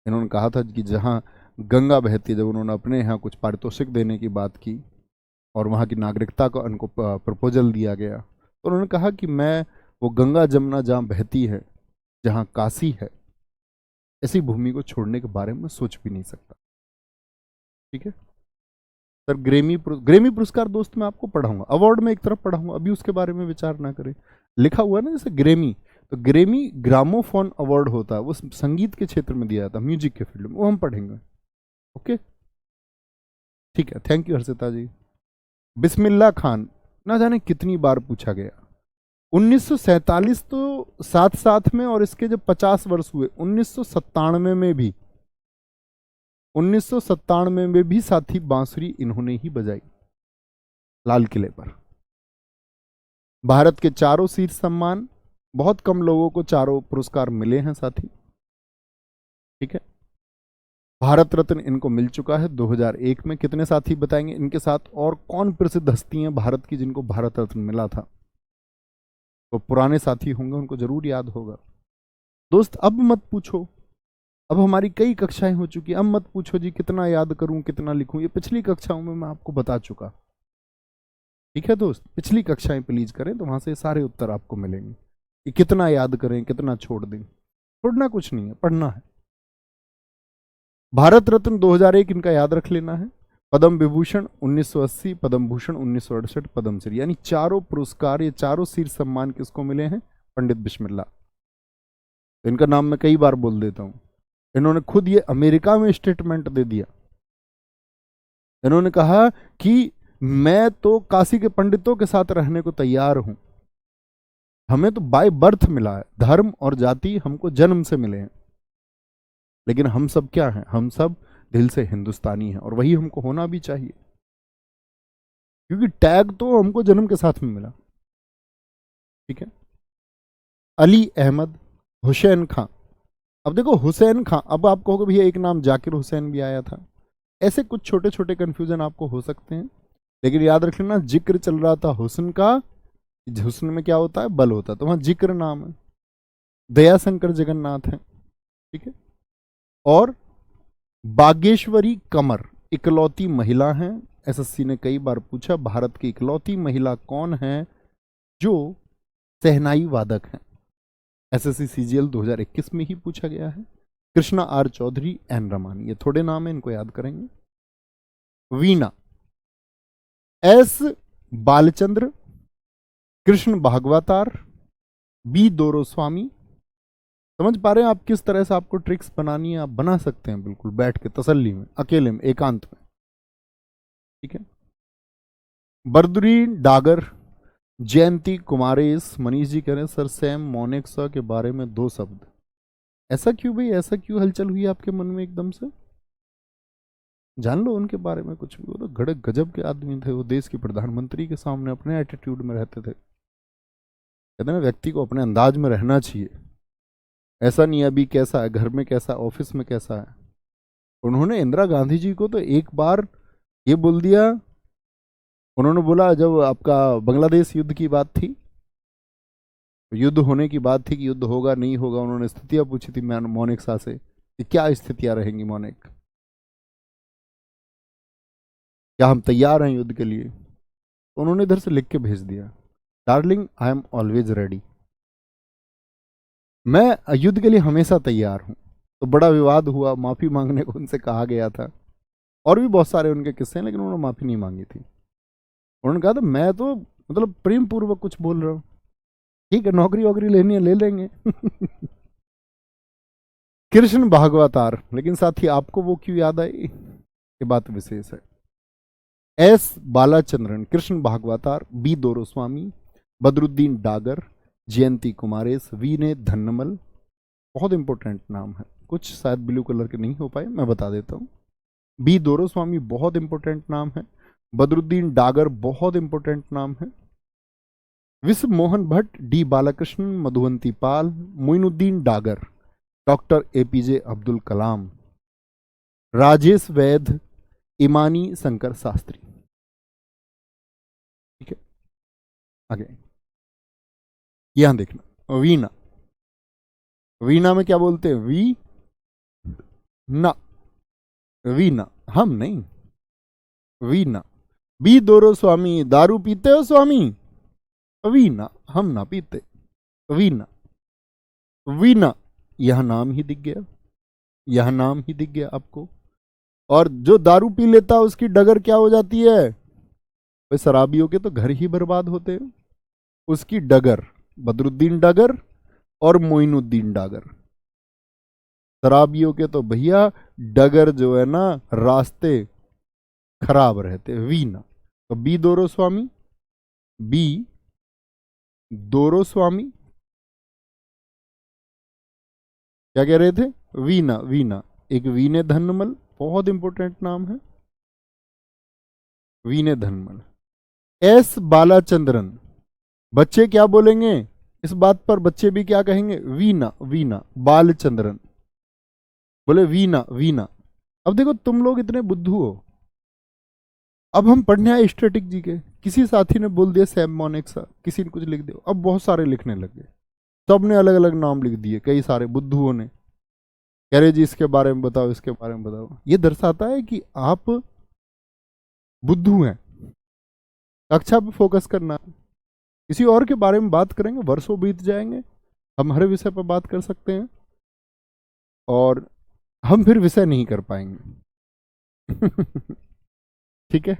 Speaker 1: इन्होंने कहा था कि जहां गंगा बहती है, जब उन्होंने अपने यहाँ कुछ पारितोषिक देने की बात की और वहाँ की नागरिकता को उनको प्रपोजल दिया गया, तो उन्होंने कहा कि मैं वो गंगा जमुना जहाँ बहती है, जहाँ काशी है, ऐसी भूमि को छोड़ने के बारे में सोच भी नहीं सकता, ठीक है। सर ग्रेमी पुरस्कार दोस्त मैं आपको पढ़ाऊंगा, अवार्ड में एक तरफ पढ़ाऊंगा, अभी उसके बारे में विचार ना करें। लिखा हुआ है ना जैसे ग्रेमी, तो ग्रेमी ग्रामोफोन अवार्ड होता है, वो संगीत के क्षेत्र में दिया जाता है, म्यूजिक के फील्ड में, वो हम पढ़ेंगे, ओके, ठीक है। थैंक यू हर्षिता जी। बिस्मिल्लाह खान, ना जाने कितनी बार पूछा गया। 1947 तो साथ साथ में, और इसके जब 50 वर्ष हुए 1997 में भी, 1997 में भी साथी बांसुरी इन्होंने ही बजाई लाल किले पर। भारत के चारों शीर्ष सम्मान, बहुत कम लोगों को चारों पुरस्कार मिले हैं साथी, ठीक है। भारत रत्न इनको मिल चुका है 2001 में। कितने साथी बताएंगे इनके साथ और कौन प्रसिद्ध हस्ती हैं भारत की जिनको भारत रत्न मिला था, तो पुराने साथी होंगे, उनको जरूर याद होगा। दोस्त अब मत पूछो, अब हमारी कई कक्षाएं हो चुकी, अब मत पूछो जी कितना याद करूं कितना लिखूं, ये पिछली कक्षाओं में मैं आपको बता चुका, ठीक है दोस्त। पिछली कक्षाएं प्लीज करें, तो वहां से सारे उत्तर आपको मिलेंगे कि कितना याद करें कितना छोड़ दें। छोड़ना कुछ नहीं है, पढ़ना है। भारत रत्न 2001 इनका याद रख लेना है। पद्म विभूषण 1980, पद्म भूषण 1968, पद्मश्री, यानी चारों पुरस्कार, ये चारों शीर्ष सम्मान किसको मिले हैं, पंडित बिस्मिल्लाह। तो इनका नाम मैं कई बार बोल देता हूं, इन्होंने खुद ये अमेरिका में स्टेटमेंट दे दिया। इन्होंने कहा कि मैं तो काशी के पंडितों के साथ रहने को तैयार हूं, हमें तो बाय बर्थ मिला है, धर्म और जाति हमको जन्म से मिले हैं, लेकिन हम सब क्या हैं, हम सब दिल से हिंदुस्तानी हैं, और वही हमको होना भी चाहिए, क्योंकि टैग तो हमको जन्म के साथ में मिला। ठीक है। अली अहमद, हुसैन खां। अब देखो हुसैन खां, अब आप कहोगे भैया एक नाम जाकिर हुसैन भी आया था, ऐसे कुछ छोटे छोटे कंफ्यूजन आपको हो सकते हैं, लेकिन याद रख लेना जिक्र चल रहा था हुस्न का, हुस्न में क्या होता है, बल होता है, तो वहां जिक्र नाम है, दयाशंकर जगन्नाथ है। ठीक है। और बागेश्वरी कमर इकलौती महिला हैं। एसएससी ने कई बार पूछा भारत की इकलौती महिला कौन है जो सहनाई वादक है। एसएससी सीजीएल 2021 में ही पूछा गया है। कृष्णा आर चौधरी, एन रमानी, ये थोड़े नाम है, इनको याद करेंगे। वीणा, एस बालचंद्र, कृष्ण भागवतार, बी दोरोस्वामी। समझ पा रहे हैं आप किस तरह से आपको ट्रिक्स बनानी है, आप बना सकते हैं बिल्कुल बैठ के तसल्ली में, अकेले में, एकांत में। ठीक है। बर्दुरी डागर, जयंती कुमारेश। मनीष जी कह रहे हैं सर सैम मोनेक्सा के बारे में 2 शब्द। ऐसा क्यों भाई, ऐसा क्यों हलचल हुई आपके मन में एकदम से? जान लो उनके बारे में कुछ भी। वो तो गड़क गजब के आदमी थे, वो देश के प्रधानमंत्री के सामने अपने एटीट्यूड में रहते थे। कहते ना व्यक्ति को अपने अंदाज में रहना चाहिए, ऐसा नहीं अभी कैसा है, घर में कैसा, ऑफिस में कैसा है। उन्होंने इंदिरा गांधी जी को तो एक बार ये बोल दिया, उन्होंने बोला जब आपका बांग्लादेश युद्ध की बात थी, युद्ध होने की बात थी कि युद्ध होगा नहीं होगा, उन्होंने स्थितियां पूछी थी मोनिक शाह से कि क्या स्थितियां रहेंगी मोनिक, क्या हम तैयार हैं युद्ध के लिए? तो उन्होंने इधर से लिख के भेज दिया, darling I am always ready, मैं युद्ध के लिए हमेशा तैयार हूं। तो बड़ा विवाद हुआ, माफी मांगने को उनसे कहा गया था, और भी बहुत सारे उनके किस्से हैं, लेकिन उन्होंने माफी नहीं मांगी थी। उन्होंने कहा था मैं तो मतलब प्रेम पूर्वक कुछ बोल रहा हूं, ठीक है नौकरी वोकरी लेनी है ले लेंगे। कृष्ण भागवतार, लेकिन साथ ही आपको वो क्यों याद आई, ये बात विशेष है। S Balachandran, Krishna Bhagavatar, B Doraiswamy, Badruddin Dagar, Jayanthi Kumaresh, V ने धन्नमल। बहुत इंपॉर्टेंट नाम है, कुछ शायद ब्लू कलर के नहीं हो पाए, मैं बता देता हूं। बी दोरोस्वामी बहुत इंपॉर्टेंट नाम है, बदरुद्दीन डागर बहुत इंपॉर्टेंट नाम है, विश्व Mohan Bhatt, D Balakrishnan, Madhuvanti Pal, Moinuddin Dagar, doctor APJ Abdul Kalam, Rajesh Vaid, Emani Sankara Shastri. ठीक है। आगे यहां देखना, वीणा, वीणा में क्या बोलते हैं, वी ना, वीणा, हम नहीं, वीणा। बी दोरो स्वामी, दारू पीते हो स्वामी? वीणा, हम ना पीते, वीणा, वीणा। यह नाम ही दिख गया, यह नाम ही दिख गया आपको। और जो दारू पी लेता है उसकी डगर क्या हो जाती है भाई, शराबियों के तो घर ही बर्बाद होते हैं। उसकी डगर बदरुद्दीन डागर और मोइनुद्दीन डागर, शराबियों के तो भैया डगर जो है ना रास्ते खराब रहते। वीना, तो बी दोरो स्वामी, बी दोरो स्वामी, क्या कह रहे थे, वीना, वीना। एक वीने धनमल, बहुत इंपॉर्टेंट नाम है, वीने धनमल। एस बालाचंद्रन, बच्चे क्या बोलेंगे इस बात पर, बच्चे भी क्या कहेंगे, वीना, वीना। बालचंद्रन बोले वीना, वीना। अब देखो तुम लोग इतने बुद्धू हो, अब हम पढ़ने आए स्टैटिक जी के, किसी साथी ने बोल दिया सैम मोनेक्सा, किसी ने कुछ लिख दिया, अब बहुत सारे लिखने लग गए, सबने अलग अलग नाम लिख दिए, कई सारे बुद्धुओं ने, कह रहे जी इसके बारे में बताओ, इसके बारे में बताओ। ये दर्शाता है कि आप बुद्धू हैं, कक्षा पे फोकस करना, किसी और के बारे में बात करेंगे वर्षों बीत जाएंगे, हम हर विषय पर बात कर सकते हैं और हम फिर विषय नहीं कर पाएंगे। ठीक है।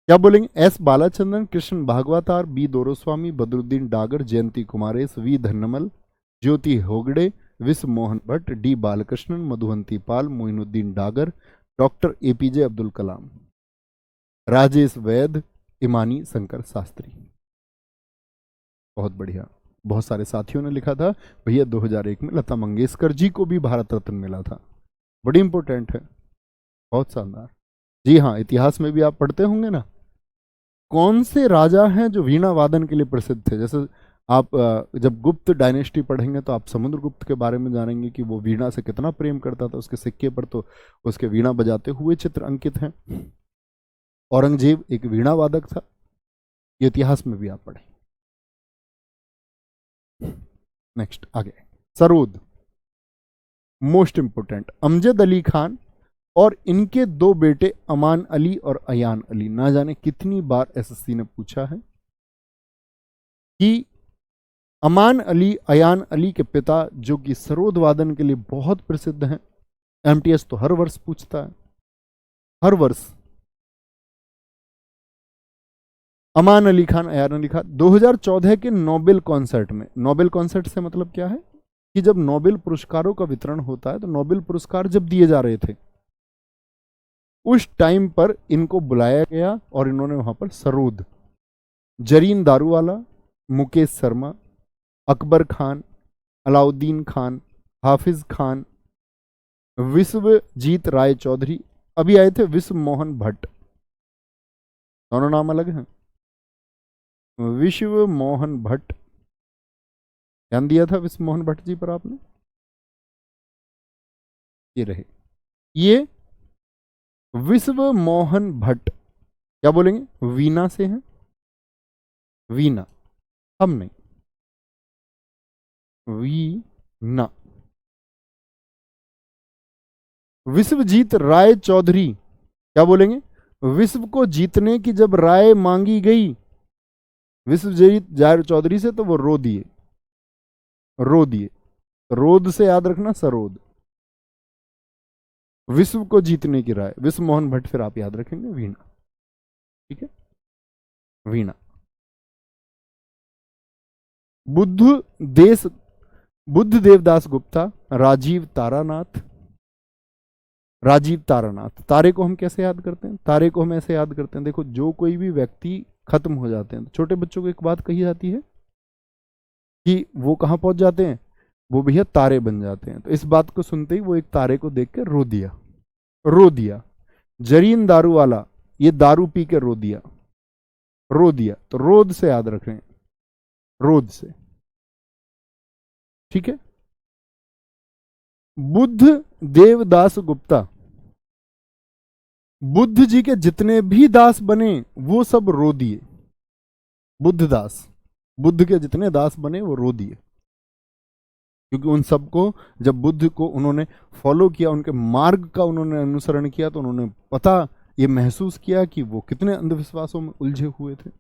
Speaker 1: क्या बोलेंगे, S Balachandran, Krishna Bhagavatar, B Doraiswamy, Badruddin Dagar, Jayanthi Kumaresh, V Dhanammal, Jyoti Hegde, Vishwa Mohan Bhatt, D Balakrishnan, Madhuvanti Pal, Moinuddin Dagar, doctor APJ Abdul Kalam, Rajesh Vaid, Emani Sankara Sastry. बहुत बढ़िया। बहुत सारे साथियों ने लिखा था भैया 2001 में लता मंगेशकर जी को भी भारत रत्न मिला था, बड़ी इंपॉर्टेंट है, बहुत शानदार। जी हाँ, इतिहास में भी आप पढ़ते होंगे ना, कौन से राजा हैं जो वीणा वादन के लिए प्रसिद्ध थे। जैसे आप जब गुप्त डायनेस्टी पढ़ेंगे तो आप समुद्रगुप्त के बारे में जानेंगे कि वो वीणा से कितना प्रेम करता था, उसके सिक्के पर तो उसके वीणा बजाते हुए चित्र अंकित हैं। औरंगजेब एक वीणा वादक था, ये इतिहास में भी आप पढ़ें। नेक्स्ट आगे, सरोद, मोस्ट इंपोर्टेंट, अमजद अली खान और इनके दो बेटे अमान अली और अयान अली। ना जाने कितनी बार एसएससी ने पूछा है कि अमान अली अयान अली के पिता जो कि सरोद वादन के लिए बहुत प्रसिद्ध हैं, एमटीएस तो हर वर्ष पूछता है, हर वर्ष। अमान अली खान, अयान अली खान 2014 के नोबेल कॉन्सर्ट में, नोबेल कॉन्सर्ट से मतलब क्या है कि जब नोबेल पुरस्कारों का वितरण होता है तो नोबेल पुरस्कार जब दिए जा रहे थे उस टाइम पर इनको बुलाया गया और इन्होंने वहां पर सरोद, जरीन दारूवाला, मुकेश शर्मा, अकबर खान, अलाउद्दीन खान, हाफिज खान, विश्वजीत राय चौधरी, अभी आए थे विश्व मोहन भट्ट, दोनों नाम अलग हैं। विश्व मोहन भट्ट, ध्यान दिया था विश्व मोहन भट्ट जी पर आपने, ये रहे, ये विश्व मोहन भट्ट क्या बोलेंगे, वीना से हैं, वीना, हम नहीं, वीना। विश्वजीत राय चौधरी क्या बोलेंगे, विश्व को जीतने की जब राय मांगी गई विश्वजीत राय चौधरी से तो वो रो दिए, रो दिए। रोद से याद रखना, सरोद, विश्व को जीतने की राय, विश्व मोहन भट्ट फिर आप याद रखेंगे वीणा, ठीक है, वीणा। बुद्ध देवदास गुप्ता, राजीव तारानाथ, राजीव तारानाथ। तारे को हम कैसे याद करते हैं, तारे को हम ऐसे याद करते हैं, देखो जो कोई भी व्यक्ति खत्म हो जाते हैं तो छोटे बच्चों को एक बात कही जाती है कि वो कहां पहुंच जाते हैं, वो भैया तारे बन जाते हैं। तो इस बात को सुनते ही वो एक तारे को देख के रो दिया, रो दिया। जरीन दारू वाला, ये दारू पी के रो दिया, रो दिया, तो रोद से याद रखें, रोद से, ठीक है। बुद्ध देवदास गुप्ता, बुद्ध जी के जितने भी दास बने वो सब रो दिए, बुद्ध दास, बुद्ध के जितने दास बने वो रो दिए, क्योंकि उन सबको जब बुद्ध को उन्होंने फॉलो किया, उनके मार्ग का उन्होंने अनुसरण किया, तो उन्होंने पता ये महसूस किया कि वो कितने अंधविश्वासों में उलझे हुए थे।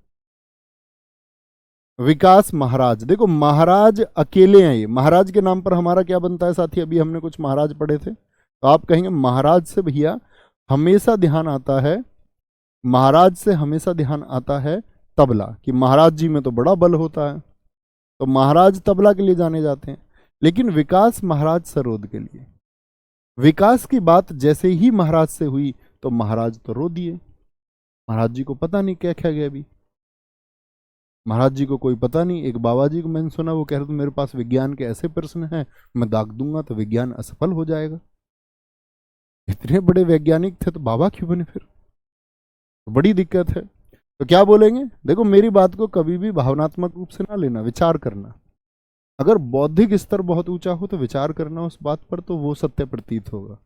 Speaker 1: विकास महाराज, देखो महाराज अकेले हैं, ये महाराज के नाम पर हमारा क्या बनता है साथी, अभी हमने कुछ महाराज पढ़े थे, तो आप कहेंगे महाराज से भैया हमेशा ध्यान आता है, महाराज से हमेशा ध्यान आता है तबला, कि महाराज जी में तो बड़ा बल होता है, तो महाराज तबला के लिए जाने जाते हैं। लेकिन विकास महाराज सरोद के लिए, विकास की बात जैसे ही महाराज से हुई तो महाराज तो रो दिए, महाराज जी को पता नहीं क्या क्या गया, अभी महाराज जी को कोई पता नहीं। एक बाबा जी को मैंने सुना, वो कह रहे थे मेरे पास विज्ञान के ऐसे प्रश्न हैं मैं दाग दूंगा तो विज्ञान असफल हो जाएगा। इतने बड़े वैज्ञानिक थे तो बाबा क्यों बने फिर, तो बड़ी दिक्कत है। तो क्या बोलेंगे, देखो मेरी बात को कभी भी भावनात्मक रूप से ना लेना, विचार करना। अगर बौद्धिक स्तर बहुत ऊंचा हो तो विचार करना उस बात पर, तो वो सत्य प्रतीत होगा।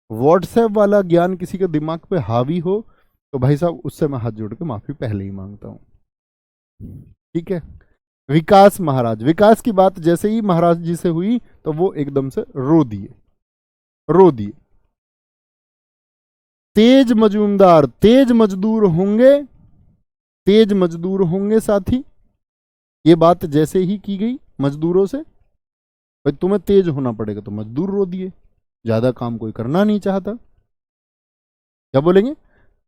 Speaker 1: व्हाट्सएप वाला ज्ञान किसी के दिमाग पे हावी हो तो भाई साहब उससे मैं हाथ जोड़ के माफी पहले ही मांगता हूं, ठीक है। विकास महाराज, विकास की बात जैसे ही महाराज जी से हुई तो वो एकदम से रो दिए, रो दिए। तेज मजूमदार, तेज मजदूर होंगे, तेज मजदूर होंगे साथी, ये बात जैसे ही की गई मजदूरों से, भाई तुम्हें तेज होना पड़ेगा, तो मजदूर रो दिए, ज्यादा काम कोई करना नहीं चाहता, क्या बोलेंगे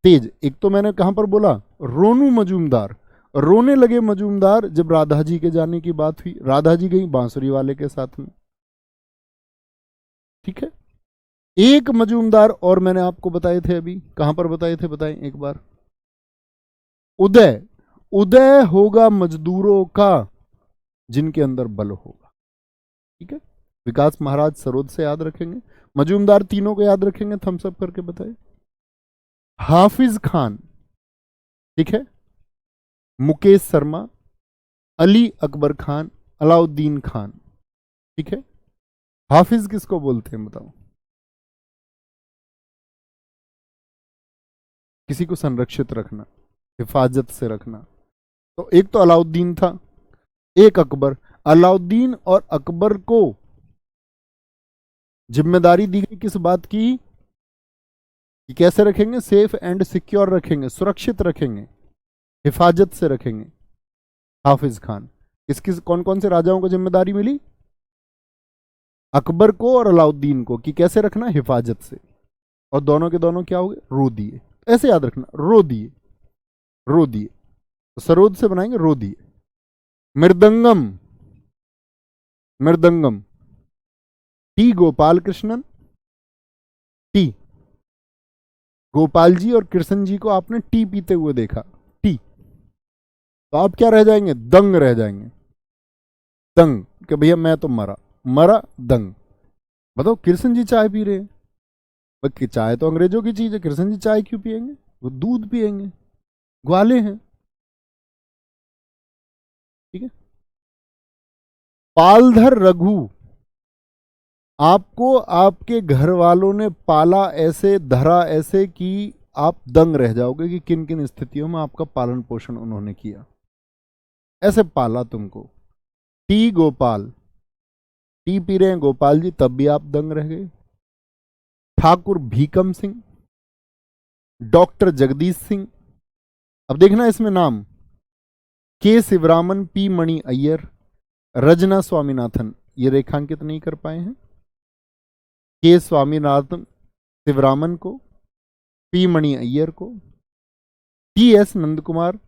Speaker 1: तेज। एक तो मैंने कहां पर बोला, रोनू मजूमदार, रोने लगे मजूमदार जब राधा जी के जाने की बात हुई, राधा जी गई बांसुरी वाले के साथ में, ठीक है। एक मजूमदार और मैंने आपको बताए थे, अभी कहां पर बताए थे बताएं एक बार, उदय, उदय होगा मजदूरों का जिनके अंदर बल होगा। ठीक है, विकास महाराज सरोद से याद रखेंगे, मजूमदार तीनों को याद रखेंगे, थम्स अप करके बताइए। हाफिज खान, ठीक है, मुकेश शर्मा, अली अकबर खान, अलाउद्दीन खान। ठीक है, हाफिज किसको बोलते हैं बताओ? किसी को संरक्षित रखना, हिफाजत से रखना। तो एक तो अलाउद्दीन था, एक अकबर। अलाउद्दीन और अकबर को जिम्मेदारी दी गई किस बात की? कि कैसे रखेंगे? सेफ एंड सिक्योर रखेंगे, सुरक्षित रखेंगे, हिफाजत से रखेंगे। हाफिज खान, किस किस कौन कौन से राजाओं को जिम्मेदारी मिली? अकबर को और अलाउद्दीन को, कि कैसे रखना? हिफाजत से। और दोनों के दोनों क्या हो गए? रो दिए। ऐसे याद रखना, रो दिए, रो दिए। तो सरोद से बनाएंगे रो दिए। मृदंगम, मृदंगम टी गोपाल कृष्णन। टी गोपाल जी और कृष्ण जी को आपने टी पीते हुए देखा, टी। तो आप क्या रह जाएंगे? दंग रह जाएंगे। दंग कि भैया मैं तो मरा, मरा दंग। बताओ, कृष्ण जी चाय पी रहे हैं, कि चाय तो अंग्रेजों की चीज है, कृष्ण जी चाय क्यों पिएंगे? वो दूध पिएंगे, ग्वाले हैं। ठीक है, पालधर रघु, आपको आपके घर वालों ने पाला ऐसे, धरा ऐसे कि आप दंग रह जाओगे कि किन किन स्थितियों में आपका पालन पोषण उन्होंने किया। ऐसे पाला तुमको। टी गोपाल, टी पी रहे हैं गोपाल जी, तब भी आप दंग रह गए। ठाकुर भीकम सिंह, डॉक्टर जगदीश सिंह। अब देखना इसमें नाम, के शिवरामन, पी मणि अय्यर, रजना स्वामीनाथन, ये रेखांकित नहीं कर पाए हैं। के स्वामीनाथन शिवरामन को, पी मणि अय्यर को, टी एस नंद कुमार,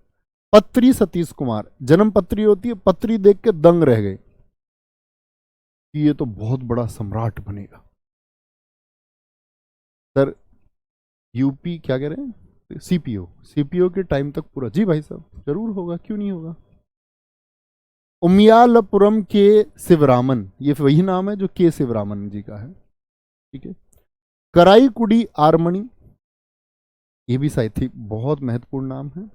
Speaker 1: पत्री सतीश कुमार। जन्म पत्री होती है, पत्री देख के दंग रह गए कि ये तो बहुत बड़ा सम्राट बनेगा। सर यूपी क्या कह रहे हैं? सीपीओ, सीपीओ के टाइम तक पूरा। जी भाई साहब, जरूर होगा, क्यों नहीं होगा। उमियालपुरम के शिवरामन, ये वही नाम है जो के शिवरामन जी का है। ठीक है, कराईकुडी आरमणी, ये भी शायद थी, बहुत महत्वपूर्ण नाम है।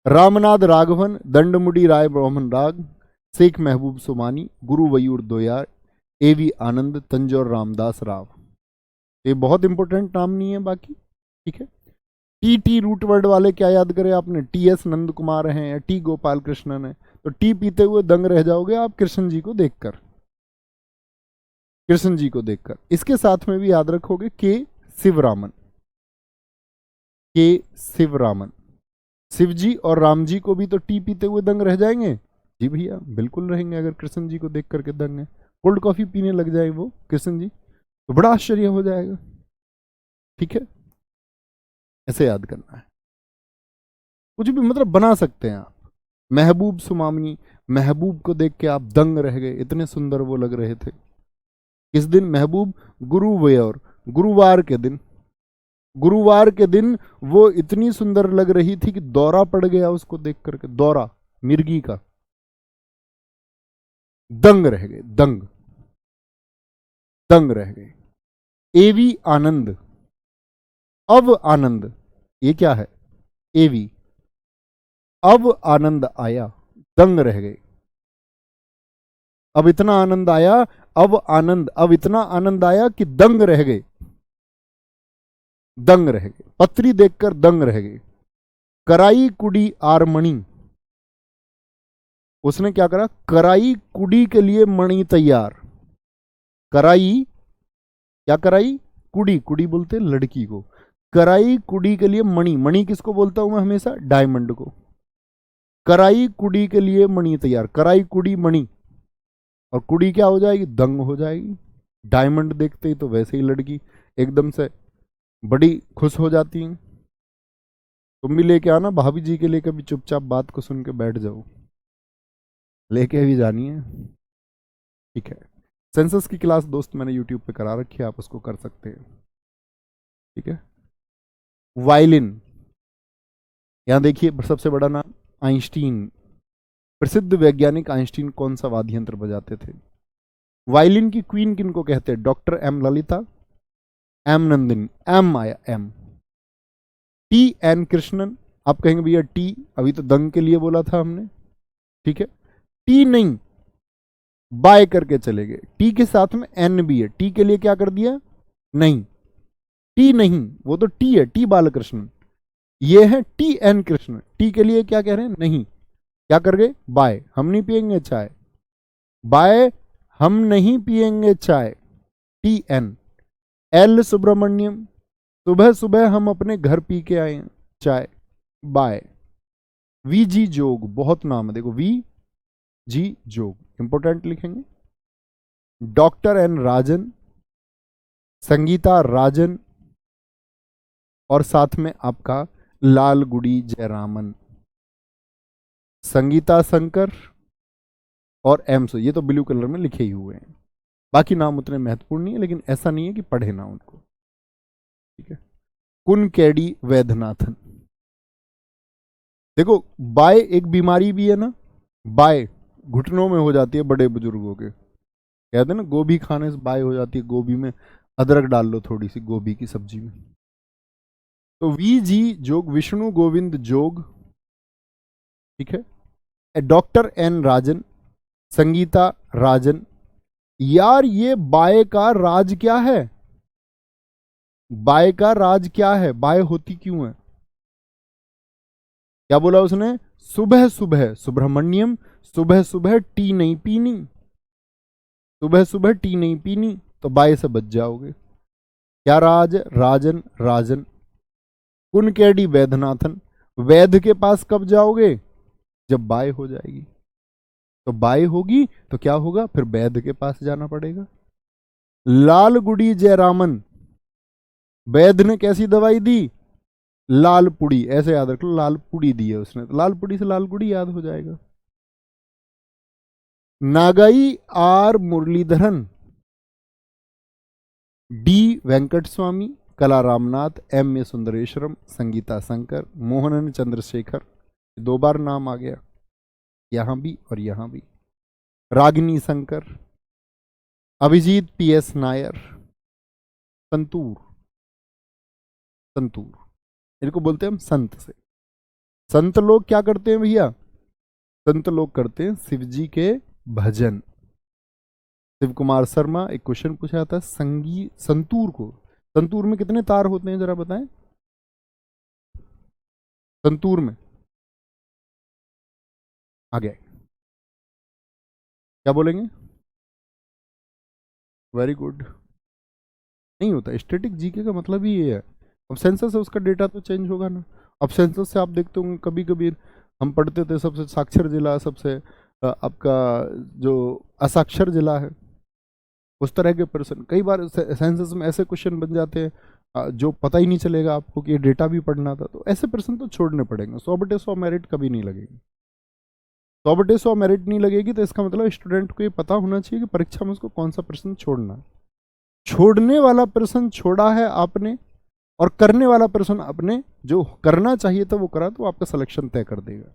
Speaker 1: रामनाथ राघवन, दंडमुडी राय ब्राह्मण राग, शेख महबूब सुमानी, गुरु वयूर दोयार, एवी आनंद, तंजौर रामदास राव। ये बहुत इंपॉर्टेंट नाम नहीं है बाकी। ठीक है, टी टी रूट वर्ड वाले क्या याद करें आपने? टी एस नंद कुमार हैं या टी गोपाल कृष्णन है, तो टी पीते हुए दंग रह जाओगे आप कृष्ण जी को देखकर, कृष्ण जी को देखकर। इसके साथ में भी याद रखोगे के शिवरामन, के शिवरामन। शिव जी और राम जी को भी तो टी पीते हुए दंग रह जाएंगे। जी भैया, बिल्कुल रहेंगे अगर कृष्ण जी को देख करके दंग है। कोल्ड कॉफी पीने लग जाए वो कृष्ण जी, तो बड़ा आश्चर्य हो जाएगा। ठीक है, ऐसे याद करना है। कुछ भी मतलब बना सकते हैं आप। महबूब सुमामनी, महबूब को देख के आप दंग रह गए, इतने सुंदर वो लग रहे थे। किस दिन? महबूब गुरुवार, गुरुवार के दिन, गुरुवार के दिन वो इतनी सुंदर लग रही थी कि दौरा पड़ गया उसको देख करके, दौरा मिर्गी का। दंग रह गए, दंग, दंग रह गए। एवी आनंद, अब आनंद, ये क्या है? एवी, अब आनंद आया, दंग रह गए। अब इतना आनंद आया, अब आनंद, अब इतना आनंद आया कि दंग रह गए, दंग रह गए। पत्री देखकर दंग रह गए। कराई कुड़ी आरमणि, उसने क्या करा? कराई कुड़ी के लिए मणि तैयार। कराई, क्या कराई? कुड़ी, कुड़ी बोलते हैं लड़की को। कराई कुड़ी के लिए मणि, मणि किसको बोलता हूं मैं हमेशा? डायमंड को। कराई कुड़ी के लिए मणि तैयार, कराई कुड़ी मणि। और कुड़ी क्या हो जाएगी? दंग हो जाएगी। डायमंड देखते ही तो वैसे ही लड़की एकदम से बड़ी खुश हो जाती है। तुम भी लेके आना भाभी जी के लिए, कभी चुपचाप बात को सुन के बैठ जाओ, लेके भी जानी है। ठीक है, सेंसस की क्लास दोस्त मैंने यूट्यूब पे करा रखी है, आप उसको कर सकते हैं। ठीक है, वायलिन, यहां देखिए सबसे बड़ा नाम आइंस्टीन, प्रसिद्ध वैज्ञानिक आइंस्टीन कौन सा वाद्य यंत्र बजाते थे? वायलिन की क्वीन किनको कहते हैं? Doctor M Lalitha, M Nandini, M आया एम, टी एन कृष्णन। आप कहेंगे भैया टी, अभी तो दंग के लिए बोला था हमने, ठीक है, टी नहीं, बाय करके चले गए। टी के साथ में एन भी है, टी के लिए क्या कर दिया? नहीं, टी नहीं, वो तो टी है, टी बालकृष्णन। ये है टी एन कृष्ण, टी के लिए क्या कह रहे हैं? नहीं, क्या कर गए? बाय, हम नहीं पियेंगे चाय, बाय हम नहीं पियेंगे चाय, टी एन। एल सुब्रमण्यम, सुबह सुबह हम अपने घर पी के आए हैं चाय, बाय। वी जी जोग, बहुत नाम है देखो, वी जी जोग, इंपोर्टेंट लिखेंगे। डॉक्टर एन राजन, संगीता राजन, और साथ में आपका लालगुडी जयरामन, संगीता शंकर और एम सो, ये तो ब्लू कलर में लिखे ही हुए हैं। बाकी नाम उतने महत्वपूर्ण नहीं है, लेकिन ऐसा नहीं है कि पढ़े ना उनको, ठीक है। कुनकेडी वैद्यनाथन, देखो बाय एक बीमारी भी है ना, बाय घुटनों में हो जाती है बड़े बुजुर्गों के, कहते हैं ना गोभी खाने से बाय हो जाती है, गोभी में अदरक डाल लो थोड़ी सी गोभी की सब्जी में। तो वी जी जोग, विष्णु गोविंद जोग, ठीक है। डॉक्टर एन राजन, संगीता राजन। यार ये बाय का राज क्या है? बाय का राज क्या है? बाय होती क्यों है? क्या बोला उसने? सुबह सुबह सुब्रमण्यम, सुबह सुबह टी नहीं पीनी, सुबह सुबह टी नहीं पीनी, तो बाय से बच जाओगे। क्या राज? राजन, राजन। कुनकेडी वैद्यनाथन, वैद्य के पास कब जाओगे? जब बाय हो जाएगी, तो बाय होगी तो क्या होगा? फिर वैद्य के पास जाना पड़ेगा। लालगुडी जयरामन, वैद्य ने कैसी दवाई दी? लाल पुड़ी, ऐसे याद रख लो, लाल पुड़ी दी है उसने, तो लाल पुड़ी से लालगुड़ी याद हो जाएगा। नागाई आर मुरलीधरन, डी वेंकट स्वामी, कला रामनाथ, एम ए सुंदरेश्वरम, संगीता शंकर, मोहनन चंद्रशेखर, दो बार नाम आ गया, यहां भी और यहां भी। रागिनी शंकर, अभिजीत पी एस नायर, संतूर, संतूर, इनको बोलते हैं हम संत से। संत लोग क्या करते हैं भैया? संत लोग करते हैं शिव जी के भजन। शिव कुमार शर्मा, एक क्वेश्चन पूछा था संतूर को, संतूर में कितने तार होते हैं जरा बताएं? संतूर में आ गया, क्या बोलेंगे? Very good. नहीं होता, स्टैटिक जीके का मतलब ही ये है। अब सेंसस है, उसका डेटा तो चेंज होगा ना। अब सेंसस से आप देखते होंगे कभी कभी हम पढ़ते थे सबसे साक्षर जिला, सबसे आपका जो असाक्षर जिला है, उस तरह के पर्सन। कई बार सेंसस में ऐसे क्वेश्चन बन जाते हैं जो पता ही नहीं चलेगा आपको कि ये डेटा भी पढ़ना था, तो ऐसे पर्सन तो छोड़ने पड़ेंगे। 100/100 मेरिट कभी नहीं लगेगी, 100/100 मेरिट नहीं लगेगी, तो इसका मतलब स्टूडेंट को ये पता होना चाहिए कि परीक्षा में उसको कौन सा प्रश्न छोड़ना है। छोड़ने वाला प्रश्न छोड़ा है आपने, और करने वाला प्रश्न आपने जो करना चाहिए था वो करा, तो आपका सिलेक्शन तय कर देगा।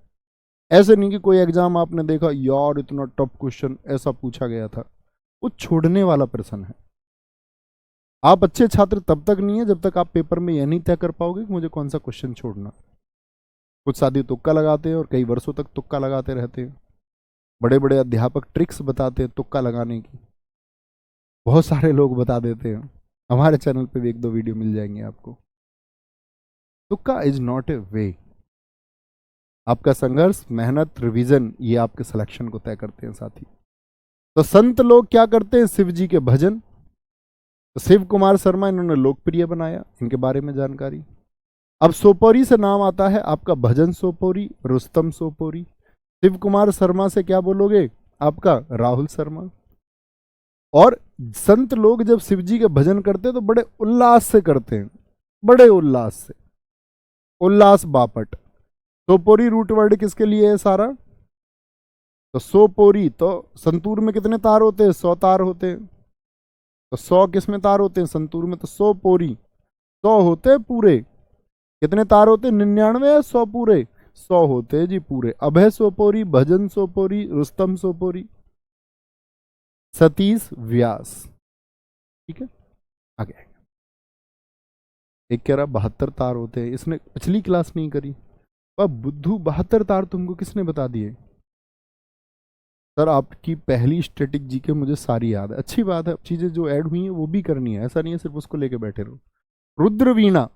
Speaker 1: ऐसे नहीं कि कोई एग्जाम आपने देखा यार इतना टफ क्वेश्चन ऐसा पूछा गया था, वो छोड़ने वाला प्रश्न है। आप अच्छे छात्र तब तक नहीं है जब तक आप पेपर में यह नहीं तय कर पाओगे कि मुझे कौन सा क्वेश्चन छोड़ना। कुछ साथी तुक्का लगाते हैं और कई वर्षों तक तुक्का लगाते रहते हैं। बड़े बड़े अध्यापक ट्रिक्स बताते हैं तुक्का लगाने की, बहुत सारे लोग बता देते हैं। हमारे चैनल पे भी 1-2 वीडियो मिल जाएंगे आपको। तुक्का इज नॉट ए वे। आपका संघर्ष, मेहनत, रिवीजन, ये आपके सिलेक्शन को तय करते हैं साथी। तो संत लोग क्या करते हैं? शिव जी के भजन। तो शिव कुमार शर्मा इन्होंने लोकप्रिय बनाया, इनके बारे में जानकारी। अब सोपोरी से नाम आता है आपका भजन सोपोरी, रुस्तम सोपोरी। शिव कुमार शर्मा से क्या बोलोगे? आपका राहुल शर्मा। और संत लोग जब शिव जी के भजन करते हैं तो बड़े उल्लास से करते हैं, बड़े उल्लास से, उल्लास बापट। सोपोरी रूट वर्ड किसके लिए है सारा? तो सोपोरी, तो संतूर में कितने तार होते हैं? 100 तार होते हैं। तो 100 किस में तार होते हैं? संतूर में। तो सोपोरी 100 होते हैं पूरे। कितने तार होते हैं? 99 या 100 पूरे? 100 होते हैं जी पूरे। अभय सोपोरी, भजन सोपोरी, रुस्तम सोपोरी, सतीश व्यास। ठीक है, आगे। एक कह रहा 72 तार होते हैं, इसने पिछली क्लास नहीं करी। अब बुद्धू 72 तार तुमको किसने बता दिए? सर आपकी पहली स्टैटिक जीके मुझे सारी याद है। अच्छी बात है, चीजें जो ऐड हुई हैं वो भी करनी है, ऐसा नहीं है सिर्फ उसको लेके बैठे रहो। रुद्र वीणा,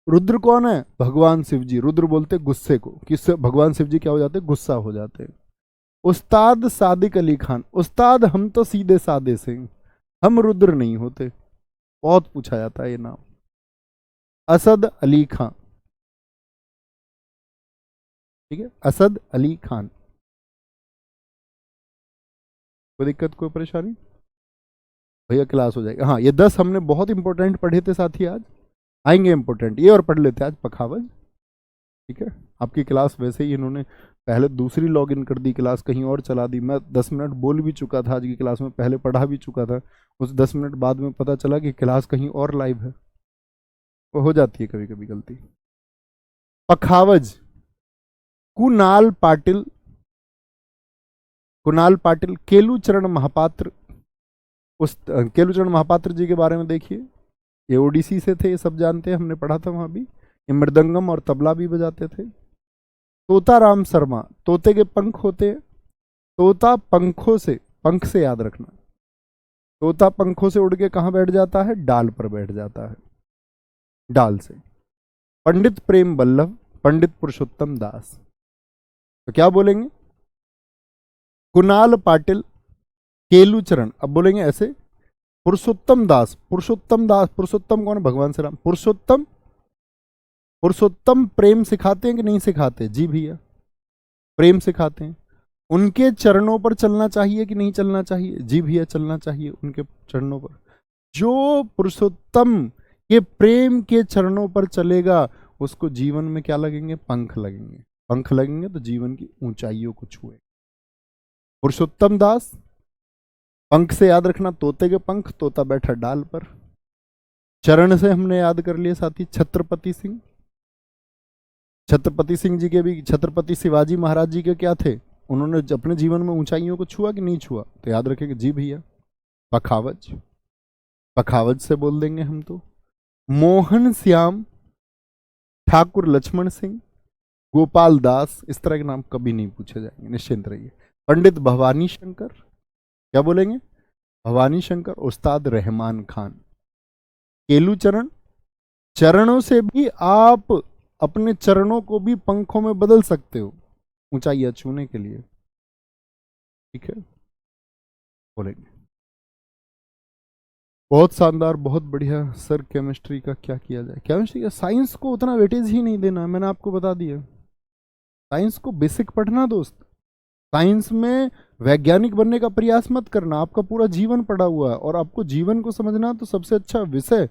Speaker 1: रुद्र कौन है? भगवान शिव जी। रुद्र बोलते गुस्से को, किससे भगवान शिव जी क्या हो जाते? गुस्सा हो जाते हैं। उस्ताद सादिक अली खान, उस्ताद हम तो सीधे सादे से, हम रुद्र नहीं होते, बहुत पूछा जाता है ये नाम। असद अली खान, ठीक है, असद अली खान। कोई दिक्कत, कोई परेशानी? भैया क्लास हो जाएगी। हाँ, ये 10 हमने बहुत इंपॉर्टेंट पढ़े थे साथी, आज आएंगे इंपॉर्टेंट ये और पढ़ लेते आज पखावज। ठीक है, आपकी क्लास वैसे ही इन्होंने पहले दूसरी लॉगिन कर दी, क्लास कहीं और चला दी। मैं 10 मिनट बोल भी चुका था आज की क्लास में, पहले पढ़ा भी चुका था, उस 10 मिनट बाद में पता चला कि क्लास कहीं और लाइव है। वो हो जाती है कभी कभी गलती। पखावज, कुणाल पाटिल, कुणाल पाटिल, केलूचरण महापात्र। उस केलूचरण महापात्र जी के बारे में देखिए, ये ओडिसी से थे, ये सब जानते हैं, हमने पढ़ा था वहां भी। ये मृदंगम और तबला भी बजाते थे। तोताराम शर्मा, तोते के पंख होते हैं, तोता पंखों से, पंख से याद रखना, तोता पंखों से उड़ के कहां बैठ जाता है? डाल पर बैठ जाता है, डाल से। पंडित प्रेम बल्लभ, पंडित पुरुषोत्तम दास। तो क्या बोलेंगे? कुणाल पाटिल, केलूचरण, अब बोलेंगे ऐसे, पुरुषोत्तम दास, पुरुषोत्तम दास, पुरुषोत्तम कौन है? भगवान श्री राम। पुरुषोत्तम, पुरुषोत्तम प्रेम सिखाते हैं कि नहीं सिखाते? जी भैया, प्रेम सिखाते हैं। उनके चरणों पर चलना चाहिए कि नहीं चलना चाहिए? जी भैया, चलना चाहिए उनके चरणों पर। जो पुरुषोत्तम के प्रेम के चरणों पर चलेगा उसको जीवन में क्या लगेंगे? पंख लगेंगे। पंख लगेंगे तो जीवन की ऊंचाइयों को छुए। पुरुषोत्तम दास, पंख से याद रखना, तोते के पंख, तोता बैठा डाल पर। चरण से हमने याद कर लिए साथी, छत्रपति सिंह। छत्रपति सिंह जी के भी, छत्रपति शिवाजी महाराज जी के क्या थे? उन्होंने अपने जीवन में ऊंचाइयों को छुआ कि नहीं छुआ? तो याद रखेंगे जी भैया। पखावज, पखावज से बोल देंगे हम तो। मोहन श्याम, ठाकुर लक्ष्मण सिंह, गोपाल दास, इस तरह के नाम कभी नहीं पूछे जाएंगे, निश्चिंत रहिए। पंडित भवानी शंकर, क्या बोलेंगे? भवानी शंकर। उस्ताद रहमान खान। केलूचरण, चरणों से भी आप अपने चरणों को भी पंखों में बदल सकते हो ऊंचाइयां छूने के लिए। ठीक है, बोलेंगे। बहुत शानदार, बहुत बढ़िया सर। केमिस्ट्री का क्या किया जाए? केमिस्ट्री का, साइंस को उतना वेटेज ही नहीं देना, मैंने आपको बता दिया। साइंस को बेसिक पढ़ना दोस्त। साइंस में वैज्ञानिक बनने का प्रयास मत करना, आपका पूरा जीवन पड़ा हुआ है और आपको जीवन को समझना तो सबसे अच्छा विषय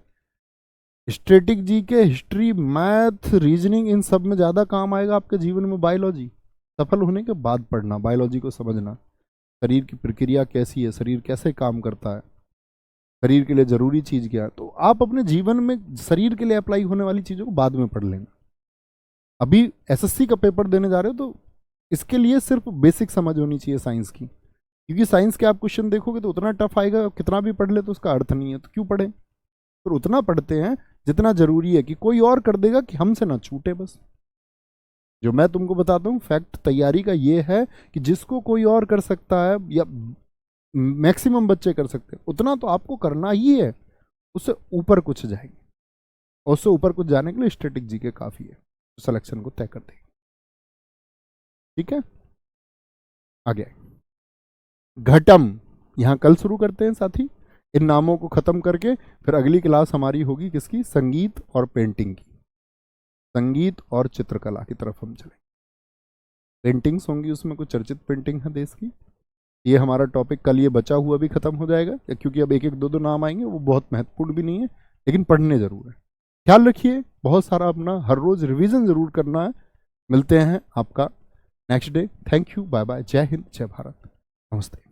Speaker 1: स्टैटिक जी के, हिस्ट्री, मैथ, रीजनिंग, इन सब में ज्यादा काम आएगा आपके जीवन में बायोलॉजी। सफल होने के बाद पढ़ना, बायोलॉजी को समझना, शरीर की प्रक्रिया कैसी है, शरीर कैसे काम करता है, शरीर के लिए जरूरी चीज क्या है। तो आप अपने जीवन में शरीर के लिए अप्लाई होने वाली चीजों को बाद में पढ़ लेना। अभी एसएससी का पेपर देने जा रहे हो तो इसके लिए सिर्फ बेसिक समझ होनी चाहिए साइंस की, क्योंकि साइंस के आप क्वेश्चन देखोगे तो उतना टफ आएगा, कितना भी पढ़ ले तो उसका अर्थ नहीं है, तो क्यों पढ़े? तो उतना पढ़ते हैं जितना जरूरी है कि कोई और कर देगा कि हमसे ना छूटे। बस जो मैं तुमको बताता हूँ फैक्ट तैयारी का ये है कि जिसको कोई और कर सकता है या मैक्सिमम बच्चे कर सकते हैं उतना तो आपको करना ही है, उससे ऊपर कुछ जाएंगे और उससे ऊपर कुछ जाने के लिए स्टैटिक जीके काफी है, तो सिलेक्शन को तय कर देंगे। ठीक है, आगे घटम, यहां कल शुरू करते हैं साथी। इन नामों को खत्म करके फिर अगली क्लास हमारी होगी किसकी? संगीत और पेंटिंग की। संगीत और चित्रकला की तरफ हम चलेंगे। पेंटिंग्स होंगी, उसमें कुछ चर्चित पेंटिंग है देश की। ये हमारा टॉपिक कल, ये बचा हुआ भी खत्म हो जाएगा, क्योंकि अब एक एक दो दो नाम आएंगे, वो बहुत महत्वपूर्ण भी नहीं है लेकिन पढ़ने जरूर है। ख्याल रखिए, बहुत सारा अपना हर रोज रिवीजन जरूर करना है। मिलते हैं आपका next day. Thank you, bye bye, जय हिंद, जय भारत, नमस्ते।